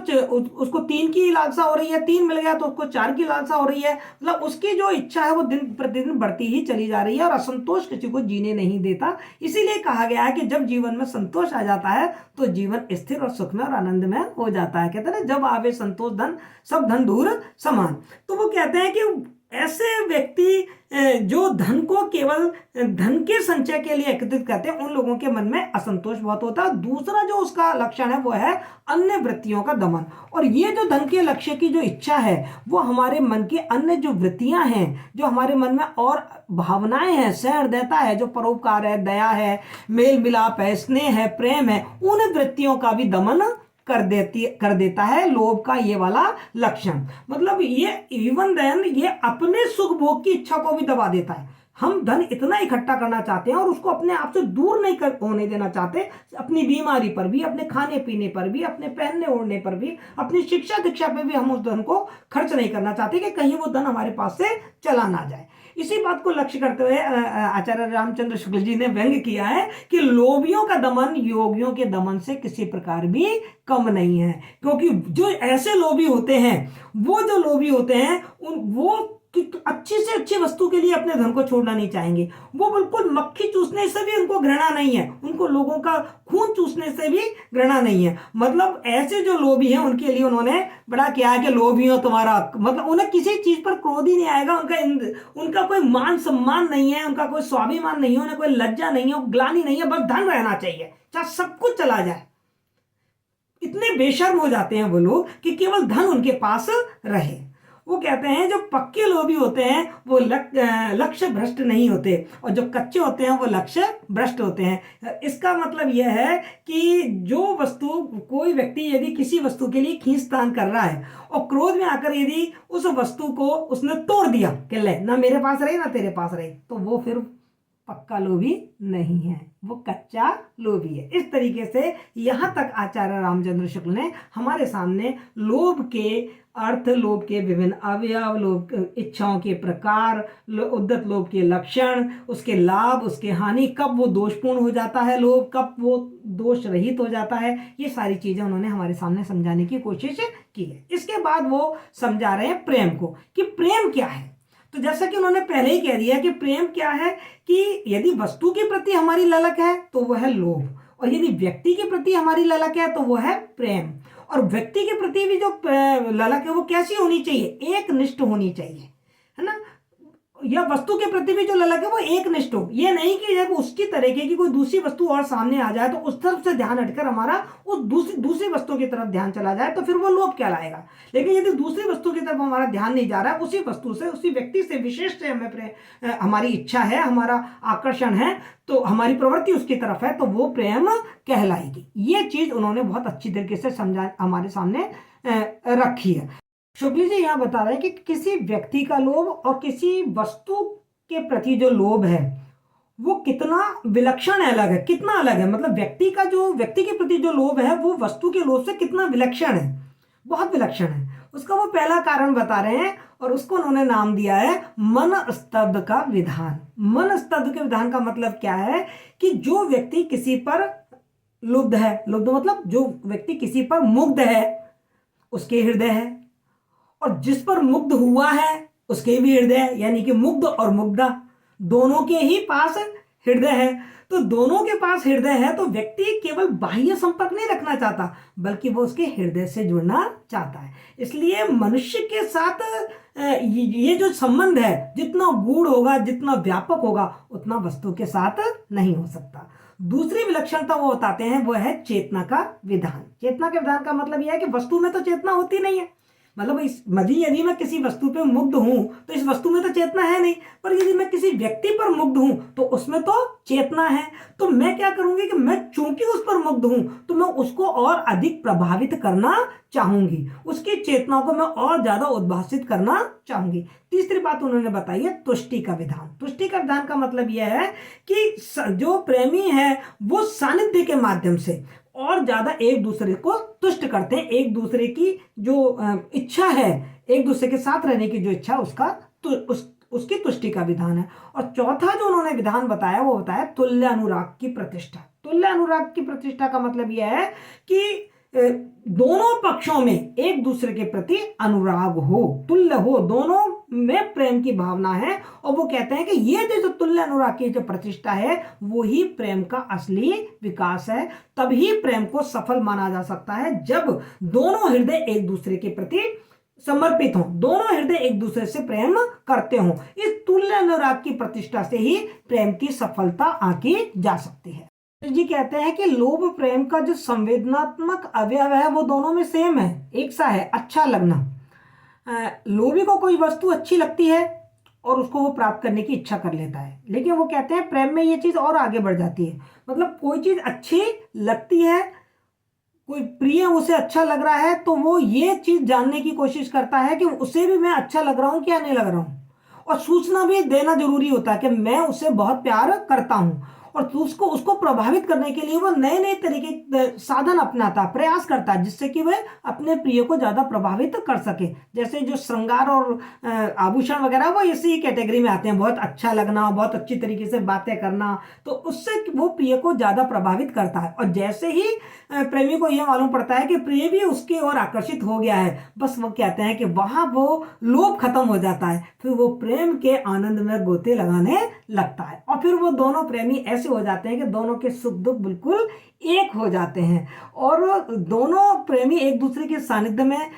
उसको 3 की लालसा हो रही है, 3 मिल गया तो उसको 4 की लालसा हो रही है। मतलब उसकी जो इच्छा है वो दिन प्रतिदिन बढ़ती ही चली जा रही है, और असंतोष किसी को जीने नहीं देता। इसीलिए कहा गया है कि जब जीवन में संतोष आ जाता है तो जीवन स्थिर और सुखमय और आनंदमय हो जाता है। कहते हैं जब आवे संतोष धन सब धन दूर समान। तो वो कहते हैं कि ऐसे व्यक्ति जो धन को केवल धन के संचय के लिए एकत्रित करते हैं उन लोगों के मन में असंतोष बहुत होता है। दूसरा जो उसका लक्षण है वो है अन्य वृत्तियों का दमन। और ये जो धन के लक्ष्य की जो इच्छा है वो हमारे मन की अन्य जो वृत्तियां हैं, जो हमारे मन में और भावनाएं हैं, सहृदयता है, जो परोपकार है, दया है, मेल मिलाप है, स्नेह है, प्रेम है, उन वृत्तियों का भी दमन कर देता है लोभ का ये वाला लक्षण। मतलब ये इवन देन ये अपने सुख भोग की इच्छा को भी दबा देता है। हम धन इतना इकट्ठा करना चाहते हैं और उसको अपने आप से दूर नहीं होने देना चाहते। अपनी बीमारी पर भी, अपने खाने पीने पर भी, अपने पहनने ओढ़ने पर भी, अपनी शिक्षा दीक्षा पर भी हम उस धन को खर्च नहीं करना चाहते कि कहीं वो धन हमारे पास से चला ना जाए। इसी बात को लक्ष्य करते हुए आचार्य रामचंद्र शुक्ल जी ने व्यंग किया है कि लोभियों का दमन योगियों के दमन से किसी प्रकार भी कम नहीं है। क्योंकि जो ऐसे लोभी होते हैं, वो जो लोभी होते हैं वो अच्छी से अच्छी वस्तु के लिए अपने धन को छोड़ना नहीं चाहेंगे। वो बिल्कुल मक्खी चूसने से भी उनको घृणा नहीं है, उनको लोगों का खून चूसने से भी घृणा नहीं है। मतलब ऐसे जो लोभी हैं उनके लिए उन्होंने बड़ा किया है कि लोभी हो तुम्हारा, मतलब उन्हें किसी चीज पर क्रोध ही नहीं आएगा। उनका कोई मान सम्मान नहीं है, उनका कोई स्वाभिमान नहीं है, उन्हें कोई लज्जा नहीं है, ग्लानि नहीं है, बस धन रहना चाहिए, चाहे सब कुछ चला जाए। इतने बेशर्म हो जाते हैं वो लोग कि केवल धन उनके पास रहे। वो कहते हैं जो पक्के लोभी होते हैं वो लक्ष्य भ्रष्ट नहीं होते, और जो कच्चे होते हैं वो लक्ष्य भ्रष्ट होते हैं। इसका मतलब यह है कि जो वस्तु कोई व्यक्ति यदि किसी वस्तु के लिए खींचतान कर रहा है और क्रोध में आकर यदि उस वस्तु को उसने तोड़ दिया कि ले ना मेरे पास रहे ना तेरे पास रहे, तो वो फिर पक्का लोभी नहीं है, वो कच्चा लोभी है। इस तरीके से यहां तक आचार्य रामचंद्र शुक्ल ने हमारे सामने लोभ के अर्थ, लोभ के विभिन्न अवयव, लोभ इच्छाओं के प्रकार, उद्धत लोभ के लक्षण, उसके लाभ, उसके हानि, कब वो दोषपूर्ण हो जाता है लोभ, कब वो दोष रहित हो जाता है, ये सारी चीजें उन्होंने हमारे सामने समझाने की कोशिश की है। इसके बाद वो समझा रहे हैं प्रेम को कि प्रेम क्या है। तो जैसा कि उन्होंने पहले ही कह दिया कि प्रेम क्या है, कि यदि वस्तु के प्रति हमारी ललक है तो वह है लोभ, और यदि व्यक्ति के प्रति हमारी ललक है तो वह है प्रेम। और व्यक्ति के प्रति भी जो ललक है वो कैसी होनी चाहिए, एक निष्ठ होनी चाहिए, है ना। या वस्तु के प्रति भी जो ललक है वो एक निष्ठ हो। ये नहीं कि जब उसकी तरीके की कोई दूसरी वस्तु और सामने आ जाए तो उस तरफ से ध्यान हटकर हमारा उस दूसरी वस्तु की तरफ ध्यान चला जाए, तो फिर वो लोभ कहलाएगा। लेकिन यदि दूसरी वस्तु की तरफ हमारा ध्यान नहीं जा रहा है, उसी वस्तु से, उसी व्यक्ति से, विशेष से हमें हमारी इच्छा है, हमारा आकर्षण है, तो हमारी प्रवृत्ति उसकी तरफ है, तो वो प्रेम कहलाएगी। ये चीज उन्होंने बहुत अच्छी तरीके से समझा हमारे सामने रखी है। शुक्ल जी यहाँ बता रहे हैं कि किसी व्यक्ति का लोभ और किसी वस्तु के प्रति जो लोभ है वो कितना विलक्षण अलग है, कितना अलग है। मतलब व्यक्ति के प्रति जो लोभ है वो वस्तु के लोभ से कितना विलक्षण है, बहुत विलक्षण है। उसका वो पहला कारण बता रहे हैं और उसको उन्होंने नाम दिया है मन स्तब्ध का विधान। मन स्तब्ध के विधान का मतलब क्या है कि जो व्यक्ति किसी पर लुब्ध है, लुब्ध मतलब जो व्यक्ति किसी पर मुग्ध है उसके हृदय है, और जिस पर मुग्ध हुआ है उसके भी हृदय है, यानी कि मुग्ध और मुग्धा दोनों के ही पास हृदय है। तो दोनों के पास हृदय है तो व्यक्ति केवल बाह्य संपर्क नहीं रखना चाहता बल्कि वो उसके हृदय से जुड़ना चाहता है। इसलिए मनुष्य के साथ ये जो संबंध है जितना गूढ़ होगा, जितना व्यापक होगा, उतना वस्तु के साथ नहीं हो सकता। दूसरी विलक्षणता वो बताते हैं वो है चेतना का विधान। चेतना के विधान का मतलब यह है कि वस्तु में तो चेतना होती नहीं है, मतलब यदि मैं किसी वस्तु पे मुग्ध हूं तो इस वस्तु में तो चेतना है नहीं, पर यदि मैं किसी व्यक्ति पर मुग्ध हूं तो उसमें तो चेतना है। तो मैं क्या करूंगी कि मैं चूंकि उस पर मुग्ध हूं तो मैं उसको और अधिक प्रभावित करना चाहूंगी, उसकी चेतना को मैं और ज्यादा उद्भासित करना चाहूंगी। तीसरी बात उन्होंने बताई है तुष्टि का विधान। तुष्टि का विधान का मतलब यह है कि जो प्रेमी है वो सानिध्य के माध्यम से और ज्यादा एक दूसरे को तुष्ट करते हैं, एक दूसरे की जो इच्छा है, एक दूसरे के साथ रहने की जो इच्छा उसकी तुष्टि का विधान है। और चौथा जो उन्होंने विधान बताया वो बताया तुल्य अनुराग की प्रतिष्ठा। तुल्य अनुराग की प्रतिष्ठा का मतलब यह है कि दोनों पक्षों में एक दूसरे के प्रति अनुराग हो, तुल्य हो, दोनों में प्रेम की भावना है। और वो कहते हैं कि ये जो तुल्य अनुराग की जो प्रतिष्ठा है वो ही प्रेम का असली विकास है। तभी प्रेम को सफल माना जा सकता है जब दोनों हृदय एक दूसरे के प्रति समर्पित हो, दोनों हृदय एक दूसरे से प्रेम करते हो। इस तुल्य अनुराग की प्रतिष्ठा से ही प्रेम की सफलता आकी जा सकती है। जी कहते हैं कि लोभ प्रेम का जो संवेदनात्मक अवयव है वो दोनों में सेम है, एक सा है, अच्छा लगना। लोभी को कोई वस्तु अच्छी लगती है और उसको वो प्राप्त करने की इच्छा कर लेता है, लेकिन वो कहते हैं प्रेम में ये चीज और आगे बढ़ जाती है। मतलब कोई चीज अच्छी लगती है, कोई प्रिय उसे अच्छा लग रहा है तो वो ये चीज जानने की कोशिश करता है कि उसे भी मैं अच्छा लग रहा हूं क्या नहीं लग रहा हूं, और सूचना भी देना जरूरी होता है कि मैं उसे बहुत प्यार करता हूं। और उसको प्रभावित करने के लिए वो नए नए तरीके साधन अपनाता, प्रयास करता है जिससे कि वह अपने प्रिय को ज्यादा प्रभावित कर सके। जैसे जो श्रृंगार और आभूषण वगैरह वो इसी कैटेगरी में आते हैं, बहुत अच्छा लगना, बहुत अच्छी तरीके से बातें करना, तो उससे वो प्रिय को ज्यादा प्रभावित करता है। और जैसे ही प्रेमी को यह मालूम पड़ता है कि प्रिय भी उसकी ओर आकर्षित हो गया है, बस वो कहते हैं कि वहां वो लोभ खत्म हो जाता है, फिर वो प्रेम के आनंद में गोते लगाने लगता है। और फिर वो दोनों प्रेमी ऐसे हो जाते हैं कि दोनों के सुख दुख बिल्कुल एक हो जाते हैं, और दोनों प्रेमी एक दूसरे के सानिध्य में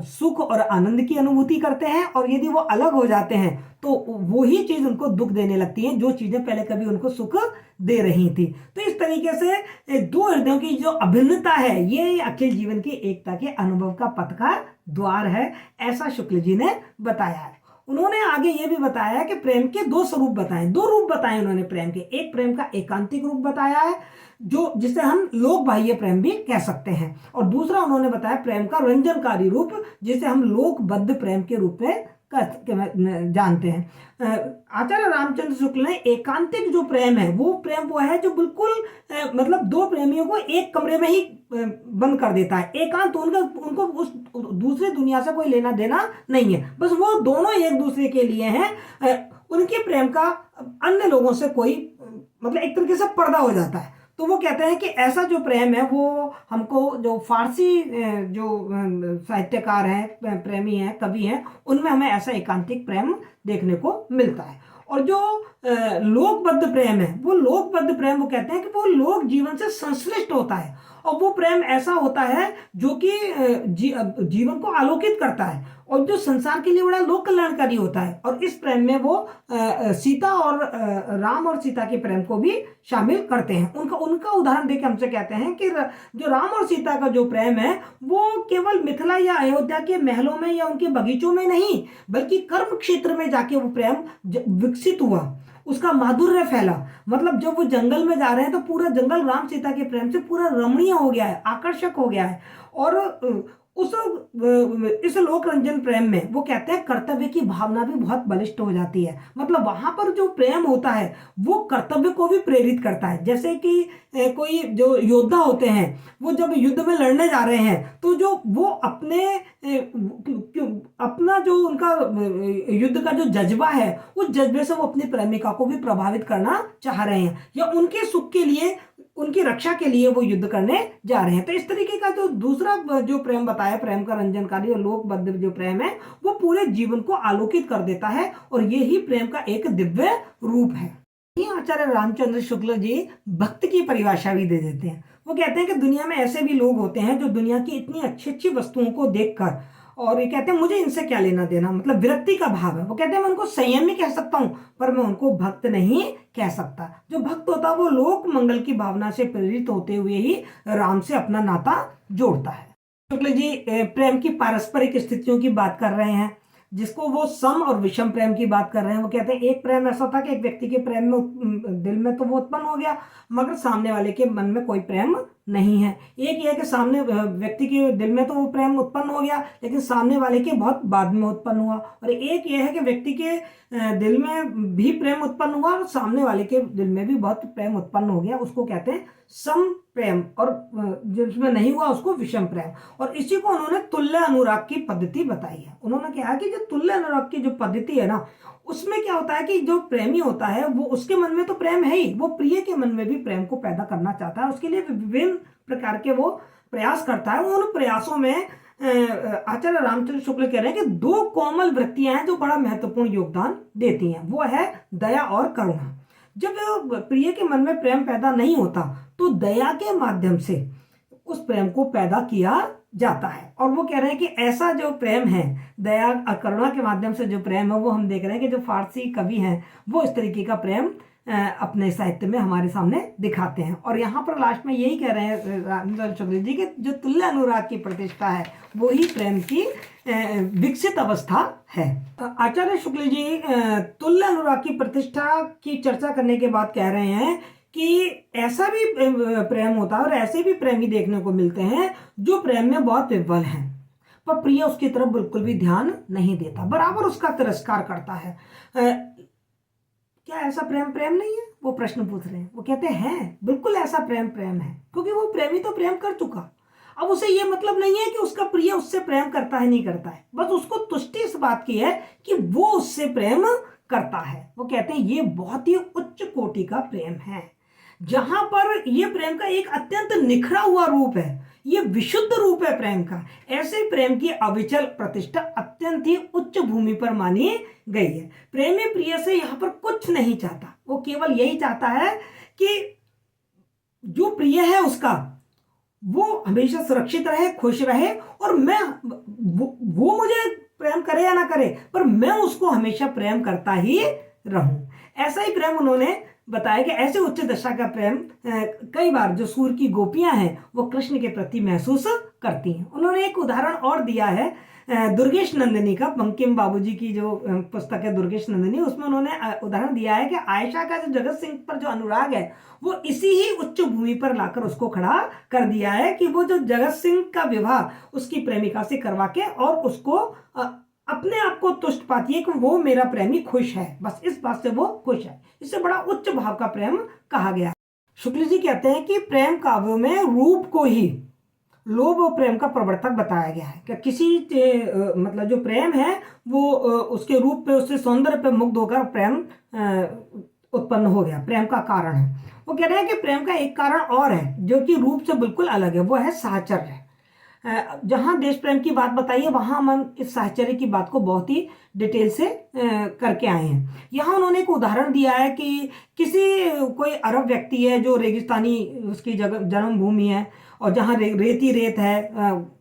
सुख और आनंद की अनुभूति करते हैं। और यदि वो अलग हो जाते हैं तो वही चीज उनको दुख देने लगती है जो चीजें पहले कभी उनको सुख दे रही थी। तो इस तरीके से दो हृदयों की जो अभिन्नता है ये अखिल जीवन की एकता के अनुभव का पथ का द्वार है, ऐसा शुक्ल जी ने बताया है। उन्होंने आगे ये भी बताया कि प्रेम के दो स्वरूप बताए, दो रूप बताए उन्होंने प्रेम के। एक प्रेम का एकांतिक रूप बताया है जो जिसे हम लोक बाह्य प्रेम भी कह सकते हैं, और दूसरा उन्होंने बताया प्रेम का रंजनकारी रूप जिसे हम लोकबद्ध प्रेम के रूप में जानते हैं। आचार्य रामचंद्र शुक्ल ने एकांतिक जो प्रेम है वो है जो बिल्कुल मतलब दो प्रेमियों को एक कमरे में ही बंद कर देता है। एकांत उनको उस दूसरी दुनिया से कोई लेना देना नहीं है, बस वो दोनों एक दूसरे के लिए हैं। उनके प्रेम का अन्य लोगों से कोई मतलब एक तरीके से पर्दा हो जाता है। तो वो कहते हैं कि ऐसा जो प्रेम है वो हमको जो फारसी जो साहित्यकार हैं, प्रेमी हैं, कवि हैं, उनमें हमें ऐसा एकांतिक प्रेम देखने को मिलता है। और जो लोकबद्ध प्रेम है वो कहते हैं कि वो लोक जीवन से संश्लिष्ट होता है, और वो प्रेम ऐसा होता है जो कि जीवन को आलोकित करता है और जो संसार के लिए बड़ा लोक कल्याणकारी होता है। और इस प्रेम में वो सीता और राम और सीता के प्रेम को भी शामिल करते हैं। उनका उदाहरण देके हमसे कहते हैं कि जो राम और सीता का जो प्रेम है वो केवल मिथिला या अयोध्या के महलों में या उनके बगीचों में नहीं बल्कि कर्म क्षेत्र में जाके वो प्रेम विकसित हुआ, उसका माधुर्य फैला। मतलब जब वो जंगल में जा रहे हैं तो पूरा जंगल राम सीता के प्रेम से पूरा रमणीय हो गया है, आकर्षक हो गया है। और उस इस लोक रंजन प्रेम में वो कहते हैं कर्तव्य की भावना भी बहुत बलिष्ठ हो जाती है। मतलब वहां पर जो प्रेम होता है वो कर्तव्य को भी प्रेरित करता है। जैसे कि कोई जो योद्धा होते हैं वो जब युद्ध में लड़ने जा रहे हैं तो जो वो अपना जो उनका युद्ध का जो जज्बा है उस जज्बे से वो अपनी प्रेमिका को भी प्रभावित करना चाह रहे हैं या उनके सुख के लिए, उनकी रक्षा के लिए वो युद्ध करने जा रहे हैं। तो इस तरीके का जो दूसरा जो प्रेम बताया, प्रेम का रंजनकारी और लोकबद्ध जो प्रेम है वो पूरे जीवन को आलोकित कर देता है और ये ही प्रेम का एक दिव्य रूप है। आचार्य रामचंद्र शुक्ल जी भक्त की परिभाषा भी दे देते हैं। वो कहते हैं कि दुनिया में ऐसे भी लोग होते हैं जो दुनिया की इतनी अच्छी अच्छी वस्तुओं को देखकर और ये कहते हैं मुझे इनसे क्या लेना देना, मतलब विरक्ति का भाव है। वो कहते हैं मैं उनको संयमी कह सकता हूं पर मैं उनको भक्त नहीं कह सकता। जो भक्त होता है वो लोक मंगल की भावना से प्रेरित होते हुए ही राम से अपना नाता जोड़ता है। शुक्ल जी प्रेम की पारस्परिक स्थितियों की बात कर रहे हैं जिसको वो सम और विषम प्रेम की बात कर रहे हैं। वो कहते हैं एक प्रेम ऐसा था कि एक व्यक्ति के प्रेम में दिल में तो वो उत्पन्न हो गया मगर सामने वाले के मन में कोई प्रेम नहीं है। एक ये कि सामने व्यक्ति के दिल में तो वो प्रेम उत्पन्न हो गया लेकिन सामने वाले के बहुत बाद में उत्पन्न हुआ। और एक ये है कि व्यक्ति के दिल में भी प्रेम उत्पन्न हुआ और सामने वाले के दिल में भी बहुत प्रेम उत्पन्न हो गया, उसको कहते हैं सम प्रेम। और जिसमें नहीं हुआ उसको विषम प्रेम। और इसी को उन्होंने तुल्य अनुराग की पद्धति बताई है। उन्होंने कहा कि जो तुल्य अनुराग की जो पद्धति है ना उसमें क्या होता है कि जो प्रेमी होता है वो उसके मन में तो प्रेम है ही, वो प्रिय के मन में भी प्रेम को पैदा करना चाहता है, उसके लिए विभिन्न प्रकार के वो प्रयास करता है। उन प्रयासों में आचार्य रामचंद्र शुक्ल कह रहे हैं कि दो कोमल वृत्तियां हैं जो बड़ा महत्वपूर्ण योगदान देती हैं, वो है दया और करुणा। जब प्रिय के मन में प्रेम पैदा नहीं होता तो दया के माध्यम से उस प्रेम को पैदा किया जाता है। और वो कह रहे हैं कि ऐसा जो प्रेम है दया और करुणा के माध्यम से जो प्रेम है वो हम देख रहे हैं कि जो फारसी कवि हैं वो इस तरीके का प्रेम अपने साहित्य में हमारे सामने दिखाते हैं। और यहाँ पर लास्ट में यही कह रहे हैं रामचंद्र शुक्ल जी कि जो तुल्य अनुराग की प्रतिष्ठा है वो ही प्रेम की विकसित अवस्था है। आचार्य शुक्ल जी तुल्य अनुराग की प्रतिष्ठा की चर्चा करने के बाद कह रहे हैं कि ऐसा भी प्रेम होता है और ऐसे भी प्रेमी देखने को मिलते हैं जो प्रेम में बहुत विह्वल हैं पर प्रिय उसकी तरफ बिल्कुल भी ध्यान नहीं देता, बराबर उसका तिरस्कार करता है। क्या ऐसा प्रेम प्रेम नहीं है? वो प्रश्न पूछ रहे हैं। वो कहते हैं बिल्कुल ऐसा प्रेम प्रेम है क्योंकि वो प्रेमी तो प्रेम कर चुका। अब उसे ये मतलब नहीं है कि उसका प्रिय उससे प्रेम करता है नहीं करता है, बस उसको तुष्टि इस बात की है कि वो उससे प्रेम करता है। वो कहते हैं ये बहुत ही उच्च कोटि का प्रेम है जहां पर ये प्रेम का एक अत्यंत निखरा हुआ रूप है, ये विशुद्ध रूप है प्रेम का। ऐसे प्रेम की अविचल प्रतिष्ठा अत्यंत ही उच्च भूमि पर मानी गई है। प्रेमी प्रिय से यहाँ पर कुछ नहीं चाहता, वो केवल यही चाहता है कि जो प्रिय है उसका वो हमेशा सुरक्षित रहे, खुश रहे और मैं वो मुझे प्रेम करे या ना करे पर मैं उसको हमेशा प्रेम करता ही रहूं। ऐसा ही प्रेम उन्होंने बताया कि ऐसे उच्च दशा का प्रेम कई बार जो सूर की गोपियां हैं वो कृष्ण के प्रति महसूस करती हैं। उन्होंने एक उदाहरण और दिया है दुर्गेश नंदिनी का, बंकिम बाबूजी की जो पुस्तक है दुर्गेश नंदिनी, उसमें उन्होंने उदाहरण दिया है कि आयशा का जो जगत सिंह पर जो अनुराग है वो इसी ही उच्च भूमि पर लाकर उसको खड़ा कर दिया है कि वो जो जगत सिंह का विवाह उसकी प्रेमिका से करवा के और उसको अपने आप को तुष्ट पाती है कि वो मेरा प्रेमी खुश है, बस इस बात से वो खुश है। इससे बड़ा उच्च भाव का प्रेम कहा गया है। शुक्ल जी कहते हैं कि प्रेम काव्यों में रूप को ही लोभ और प्रेम का प्रवर्तक बताया गया है कि किसी मतलब जो प्रेम है वो उसके रूप पे, उससे सौंदर्य पे मुग्ध होकर प्रेम उत्पन्न हो गया, प्रेम का कारण है। वो कह रहे हैं कि प्रेम का एक कारण और है जो कि रूप से बिल्कुल अलग है, वो है साहचर्य। जहां देश प्रेम की बात बताई है वहां हम इस साहचर्य की बात को बहुत ही डिटेल से करके आए हैं। यहाँ उन्होंने एक उदाहरण दिया है कि कोई अरब व्यक्ति है जो रेगिस्तानी उसकी जन्मभूमि है और जहाँ रेती रेत है,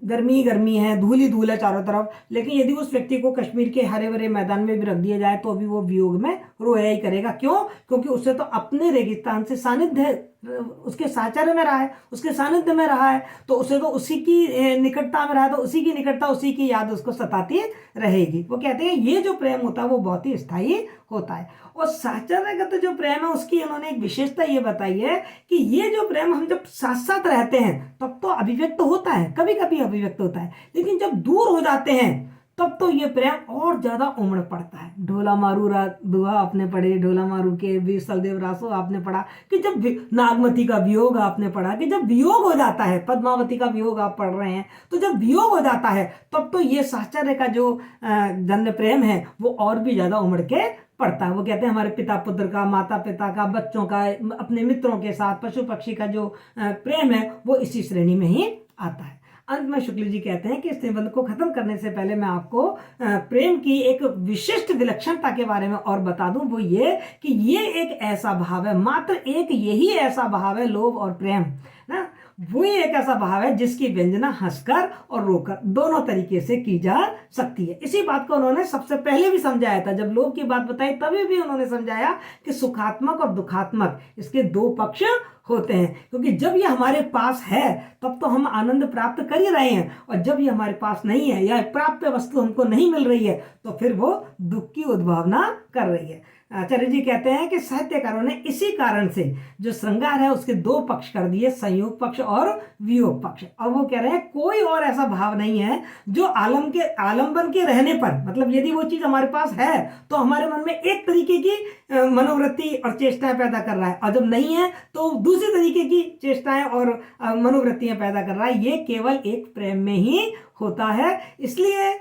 गर्मी गर्मी है, धूल ही धूल है चारों तरफ, लेकिन यदि उस व्यक्ति को कश्मीर के हरे भरे मैदान में भी रख दिया जाए तो भी वो वियोग में रोया ही करेगा। क्यों? क्योंकि उससे तो अपने रेगिस्तान से सानिध्य उसके साहचर्य में रहा है, उसके सानिध्य में रहा है, तो उसे तो उसी की निकटता में रहा है, तो उसी की निकटता, उसी की याद उसको सताती रहेगी। वो कहते हैं ये जो प्रेम होता है वो बहुत ही स्थायी होता है। और साहचर्यगत जो प्रेम है उसकी उन्होंने एक विशेषता ये बताई है कि ये जो प्रेम हम जब साथ साथ रहते हैं तब तो अभिव्यक्त होता है, कभी कभी अभिव्यक्त होता है, लेकिन जब दूर हो जाते हैं तब तो ये प्रेम और ज्यादा उमड़ पड़ता है। ढोला मारू दुआ आपने पढ़े, ढोला मारू के वीर सलदेव रासो आपने पढ़ा, कि जब नागमती का वियोग आपने पढ़ा, कि जब वियोग हो जाता है, पद्मावती का वियोग आप पढ़ रहे हैं, तो जब वियोग हो जाता है तब तो ये साहचर्य का जो जन्य प्रेम है वो और भी ज्यादा उमड़ के पड़ता है। वो कहते हैं हमारे पिता पुत्र का, माता पिता का, बच्चों का, अपने मित्रों के साथ, पशु पक्षी का जो प्रेम है वो इसी श्रेणी में ही आता है। अंत में शुक्ल जी कहते हैं कि इस निबंध को खत्म करने से पहले मैं आपको प्रेम की एक विशिष्ट विलक्षणता के बारे में और बता दूं। वो ये कि ये एक ऐसा भाव है, मात्र एक यही ऐसा भाव है, लोभ और प्रेम ना, वही एक ऐसा भाव है जिसकी व्यंजना हंसकर और रोकर दोनों तरीके से की जा सकती है। इसी बात को उन्होंने सबसे पहले भी समझाया था, जब लोभ की बात बताई तभी भी उन्होंने समझाया कि सुखात्मक और दुखात्मक इसके दो पक्ष होते हैं, क्योंकि जब ये हमारे पास है तब तो हम आनंद प्राप्त कर ही रहे हैं, और जब ये हमारे पास नहीं है या प्राप्त वस्तु हमको नहीं मिल रही है तो फिर वो दुख की उद्भावना कर रही है। आचार्य जी कहते हैं कि साहित्यकारों ने इसी कारण से जो श्रृंगार है उसके दो पक्ष कर दिए, संयोग पक्ष और वियोग पक्ष। और वो कह रहे हैं कोई और ऐसा भाव नहीं है जो आलंबन के रहने पर, मतलब यदि वो चीज हमारे पास है तो हमारे मन में एक तरीके की मनोवृत्ति और चेष्टाएं पैदा कर रहा है, और जब नहीं है तो दूसरी तरीके की चेष्टाएं और मनोवृत्तियां पैदा कर रहा है। ये केवल एक प्रेम में ही होता है। इसलिए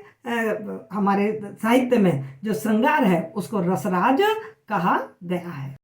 हमारे साहित्य में जो श्रृंगार है उसको रसराज कहा गया है।